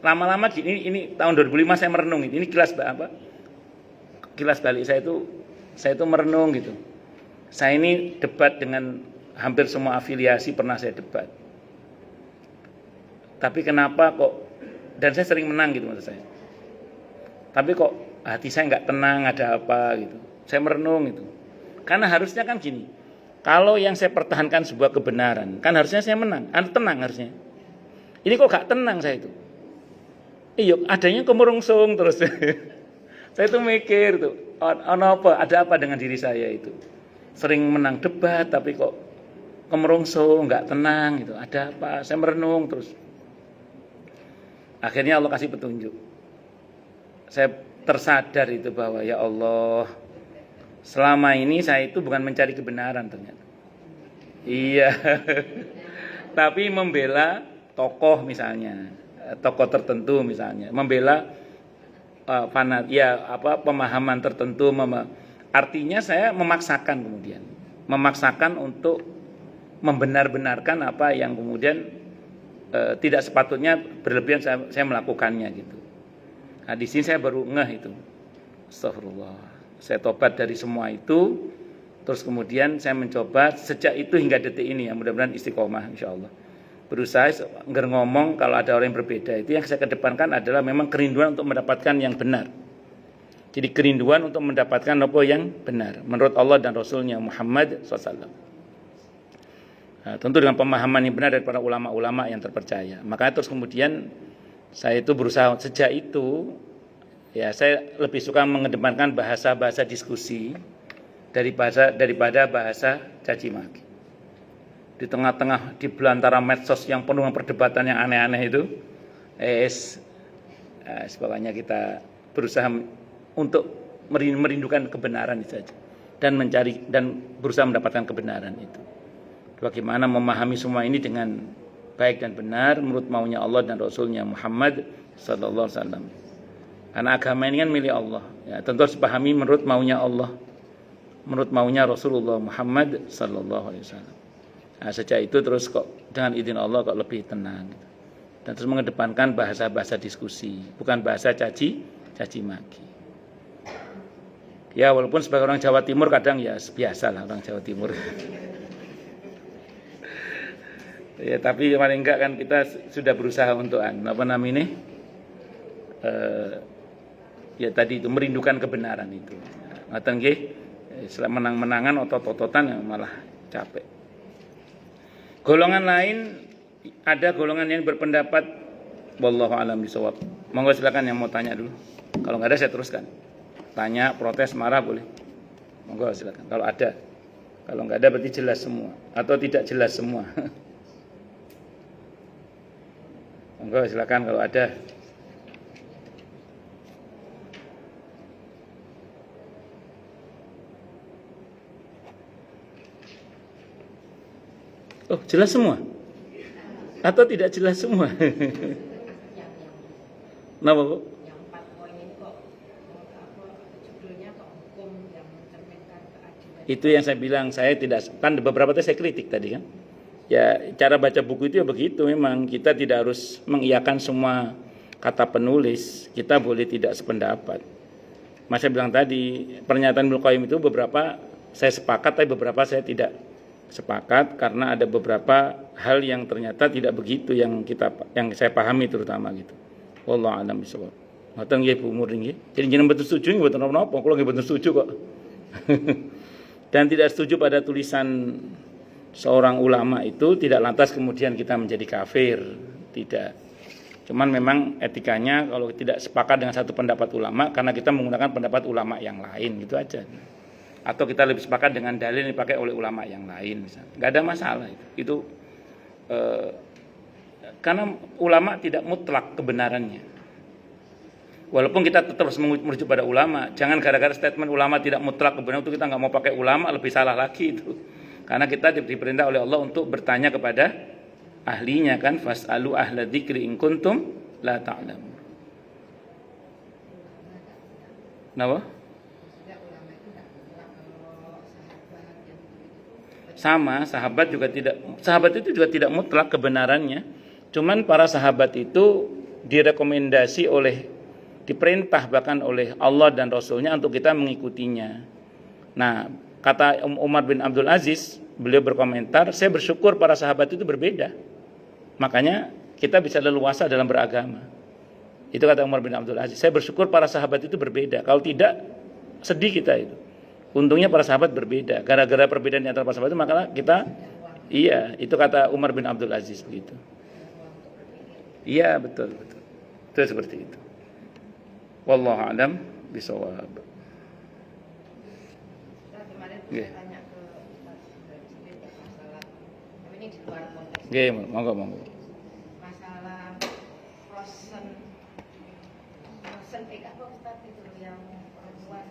Lama-lama gini, ini tahun 2005 saya merenung ini kilas apa? Kilas balik saya itu merenung gitu. Saya ini debat dengan hampir semua afiliasi pernah saya debat. Tapi kenapa kok, dan saya sering menang gitu maksud saya. Tapi kok hati saya nggak tenang, ada apa gitu. Saya merenung gitu. Karena harusnya kan gini, kalau yang saya pertahankan sebuah kebenaran, kan harusnya saya menang, tenang harusnya. Ini kok gak tenang saya itu. Iya, adanya kemerungsung terus. Saya tuh mikir tuh, ada apa dengan diri saya itu. Sering menang debat, tapi kok kemerungsung, gak tenang gitu. Ada apa? Saya merenung terus. Akhirnya Allah kasih petunjuk. Saya tersadar itu bahwa ya Allah, selama ini saya itu bukan mencari kebenaran ternyata. Iya. Tapi membela tokoh misalnya, tokoh tertentu misalnya, membela pemahaman tertentu, artinya saya memaksakan untuk membenar-benarkan apa yang kemudian tidak sepatutnya berlebihan saya melakukannya gitu. Nah di sini saya baru ngeh itu, astagfirullah, saya tobat dari semua itu, terus kemudian saya mencoba sejak itu hingga detik ini ya, mudah-mudahan istiqomah insyaallah. Berusaha ngomong kalau ada orang yang berbeda, itu yang saya kedepankan adalah memang kerinduan untuk mendapatkan yang benar. Jadi kerinduan untuk mendapatkan apa yang benar menurut Allah dan Rasulnya Muhammad SAW. Nah, tentu dengan pemahaman yang benar dari para ulama-ulama yang terpercaya. Makanya terus kemudian saya itu berusaha sejak itu, ya saya lebih suka mengedepankan bahasa-bahasa diskusi daripada bahasa caci maki. Di tengah-tengah, di belantara medsos yang penuh dengan perdebatan yang aneh-aneh itu, pokoknya kita berusaha untuk merindukan kebenaran itu saja, dan mencari dan berusaha mendapatkan kebenaran itu. Bagaimana memahami semua ini dengan baik dan benar menurut maunya Allah dan Rasulnya Muhammad sallallahu alaihi wasallam. Karena agama ini kan milik Allah. Ya, tentu harus dipahami menurut maunya Allah, menurut maunya Rasulullah Muhammad sallallahu alaihi wasallam. Nah, sejak itu terus kok dengan izin Allah kok lebih tenang gitu. Dan terus mengedepankan bahasa-bahasa diskusi, bukan bahasa caci maki. Ya walaupun sebagai orang Jawa Timur kadang ya biasalah orang Jawa Timur. Ya tapi paling enggak kan kita sudah berusaha untuk ya tadi itu merindukan kebenaran itu. Ngaten nggih, setelah menang-menangan otot-ototan yang malah capek. Golongan lain, ada golongan yang berpendapat wallahu alam bisawab. Monggo silakan yang mau tanya dulu. Kalau enggak ada saya teruskan. Tanya, protes, marah boleh. Monggo silakan. Kalau ada. Kalau enggak ada berarti jelas semua atau tidak jelas semua. Monggo silakan kalau ada. Oh, jelas semua? Atau tidak jelas semua? Kenapa, Bu? Yang 4 poin ini kok judulnya kok hukum yang mencerminkan keadilan. Itu yang saya bilang, saya tidak, kan beberapa tadi saya kritik tadi kan. Ya, cara baca buku itu ya begitu, memang kita tidak harus mengiyakan semua kata penulis, kita boleh tidak sependapat. Mas saya bilang tadi, pernyataan Ibnu Qayyim itu beberapa saya sepakat, tapi beberapa saya tidak sepakat karena ada beberapa hal yang ternyata tidak begitu yang saya pahami terutama gitu. Wallahu a'lam bishawab. Ngoten nggih Bu Mur nggih. Jadi jenengan betul setuju nggih mboten napa-napa, kula nggih betul setuju kok. Dan tidak setuju pada tulisan seorang ulama itu tidak lantas kemudian kita menjadi kafir, tidak. Cuman memang etikanya kalau tidak sepakat dengan satu pendapat ulama karena kita menggunakan pendapat ulama yang lain gitu aja. Atau kita lebih sepakat dengan dalil yang dipakai oleh ulama yang lain misalnya. Enggak ada masalah itu. Karena ulama tidak mutlak kebenarannya. Walaupun kita tetap harus merujuk pada ulama, jangan gara-gara statement ulama tidak mutlak kebenaran itu kita nggak mau pakai ulama, lebih salah lagi itu. Karena kita diperintah oleh Allah untuk bertanya kepada ahlinya kan, fas'alu ahla dzikri in kuntum la ta'lamun. Kenapa? Sama, sahabat itu juga tidak mutlak kebenarannya. Cuman para sahabat itu diperintah bahkan oleh Allah dan Rasulnya untuk kita mengikutinya. Nah, kata Umar bin Abdul Aziz, beliau berkomentar, saya bersyukur para sahabat itu berbeda. Makanya kita bisa leluasa dalam beragama. Itu kata Umar bin Abdul Aziz, saya bersyukur para sahabat itu berbeda. Kalau tidak, sedih kita itu. Untungnya para sahabat berbeda. Gara-gara perbedaan di antara para sahabat itu maka kita itu kata Umar bin Abdul Aziz begitu. Iya, betul. Itu seperti itu. Wallahu a'lam bishawab. Kemarin saya tanya ke masalah ini di luar konteks. Nggih, monggo. Masalah frozen egg apa Ustaz itu yang perempuan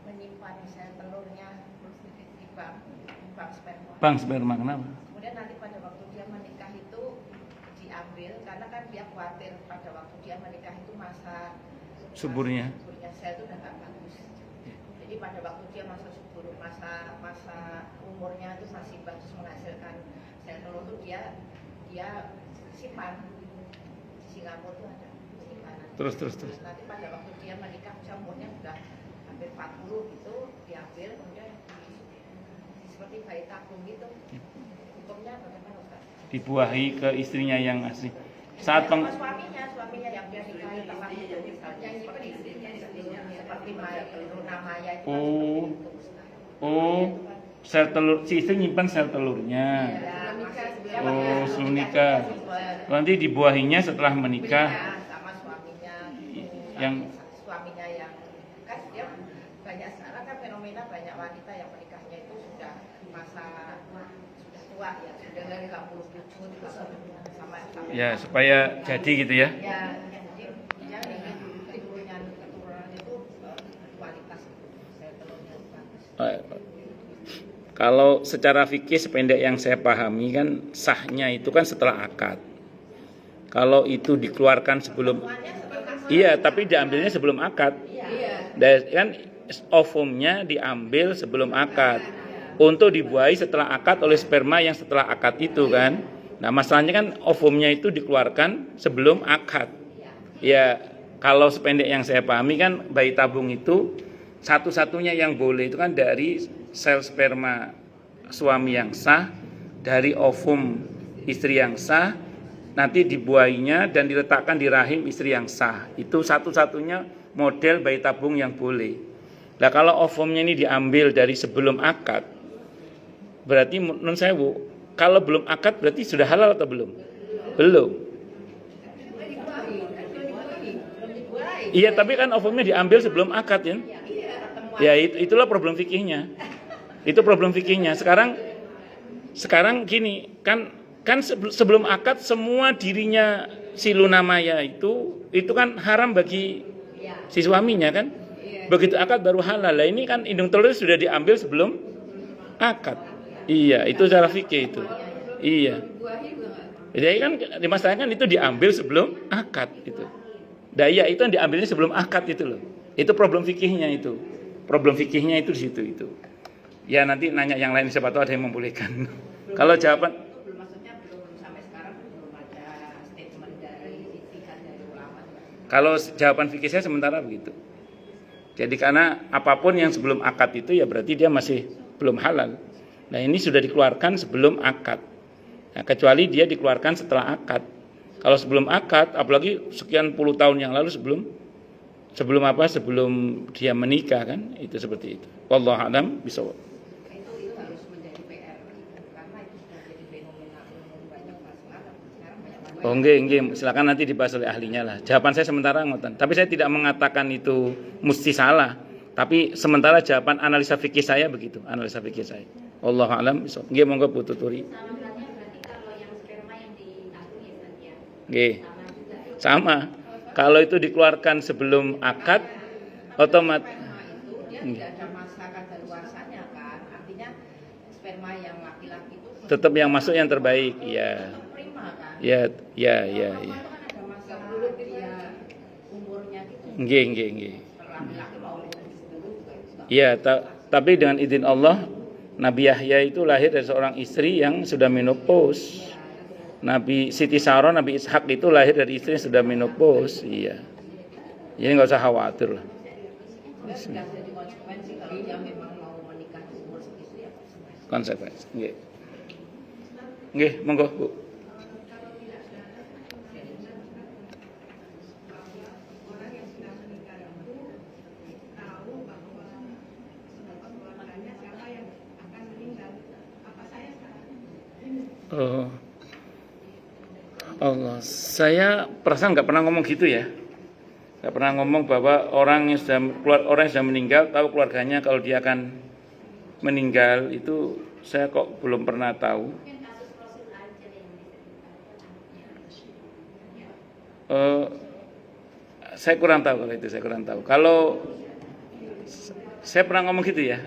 menyimpan sel telurnya di bank sperma. Bank sperma kenapa? Kemudian nanti pada waktu dia menikah itu khawatir pada waktu dia menikah itu masa Suburnya. sel itu udah nggak bagus. Jadi pada waktu dia masa subur, masa umurnya itu masih bagus menghasilkan sel telur itu dia simpan. Di Singapura tuh ada simpanan. Terus. Nanti pada waktu dia menikah umurnya sudah hampir 40 gitu, diambil kemudian seperti bayi tabung gitu. Hukumnya bagaimana Ustaz? Dibuahi ke istrinya yang asli. Saat Sama suaminya yang dia nikahi teman itu misalnya seperti Luna Maya itu kan seperti itu, Ustaz. Sel telur, si istri nyimpan sel telurnya. Sebelum nikah. Nanti dibuahinya setelah menikah. Sama suaminya Yang suaminya yang kan dia banyak sekarang kan fenomena banyak wanita yang menikahnya itu sudah tua ya, sudah dari 67 juga sama ya supaya jadi gitu ya. ya jadi dia ingin keturunan itu kualitas saya telurnya bagus. Kalau secara fikih sependek yang saya pahami kan sahnya itu kan setelah akad. Kalau itu dikeluarkan sebelum, iya tapi diambilnya sebelum akad. Dan kan ovumnya diambil sebelum akad untuk dibuahi setelah akad oleh sperma yang setelah akad itu kan. Nah masalahnya kan ovumnya itu dikeluarkan sebelum akad. Ya kalau sependek yang saya pahami kan bayi tabung itu satu-satunya yang boleh itu kan dari sel sperma suami yang sah, dari ovum istri yang sah, nanti dibuahinya dan diletakkan di rahim istri yang sah. Itu satu-satunya model bayi tabung yang boleh. Nah kalau ovumnya ini diambil dari sebelum akad, berarti menurut saya Bu, kalau belum akad berarti sudah halal atau belum? Belum. Iya tapi kan ovumnya diambil sebelum akad ya. Ya itulah problem fikihnya. Itu problem fikihnya. Sekarang gini, kan sebelum akad semua dirinya si Luna Maya itu kan haram bagi si suaminya kan. Begitu akad baru halal. Lah ini kan indung telur sudah diambil sebelum akad. Iya, itu cara fikih itu. Iya. Jadi kan dimasalahkan itu diambil sebelum akad itu. Daya itu yang diambilnya sebelum akad itu loh. Itu problem fikihnya itu. Problem fikihnya itu di situ itu. Ya nanti nanya yang lain siapa tahu ada yang membolehkan. Kalau jawaban Maksudnya belum sampai sekarang belum ada statement dari ijtihad dari ulama. Kalau jawaban fikih saya sementara begitu. Jadi karena apapun yang sebelum akad itu ya berarti dia masih belum halal. Nah ini sudah dikeluarkan sebelum akad. Nah, kecuali dia dikeluarkan setelah akad. Kalau sebelum akad, apalagi sekian puluh tahun yang lalu sebelum dia menikah kan, itu seperti itu. Wallahu a'lam bishawab. Itu harus menjadi PR karena itu sudah jadi fenomena banyak masalah. Sekarang banyak Oh nggih, silakan nanti dibahas oleh ahlinya lah. Jawaban saya sementara ngoten. Tapi saya tidak mengatakan itu mesti salah. Tapi sementara jawaban analisa fikih saya begitu, analisa fikih saya. Wallahu a'lam bishawab. Nggih monggo Bu Tuturi. berarti kalau yang sperma yang ditabung ya Ustaz ya. Nggih. Sama. Kalau itu dikeluarkan sebelum akad otomatis Itu dia tidak ada masa kadaluarsanya kan. Artinya sperma yang laki-laki itu tetap yang masuk yang terbaik. Iya. tetap prima kan. Ya. Itu kan ada masa dulu dia umurnya gitu. Nggih. Laki-laki mau dulu juga. Iya, tapi dengan izin Allah Nabi Yahya itu lahir dari seorang istri yang sudah menopause. Nabi Siti Sarah, Nabi Ishak itu lahir dari istri yang sudah menopause. Iya. Jadi nggak usah khawatir lah. Ya sudah jadi konsekuensi kalau dia memang mau menikah di umur segitu ya. Konsekuensi. Nggih, monggo Bu. Oh. Allah, saya perasaan nggak pernah ngomong gitu ya. Nggak pernah ngomong bahwa orang yang sudah meninggal tahu keluarganya kalau dia akan meninggal itu saya kok belum pernah tahu. Saya kurang tahu kalau itu, saya kurang tahu. Kalau saya pernah ngomong gitu ya.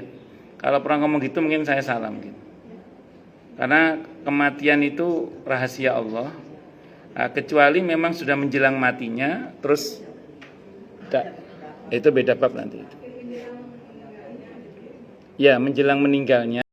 Kalau pernah ngomong gitu mungkin saya salah mungkin. Karena kematian itu rahasia Allah. Kecuali memang sudah menjelang matinya, terus itu beda bab nanti. Ya, menjelang meninggalnya.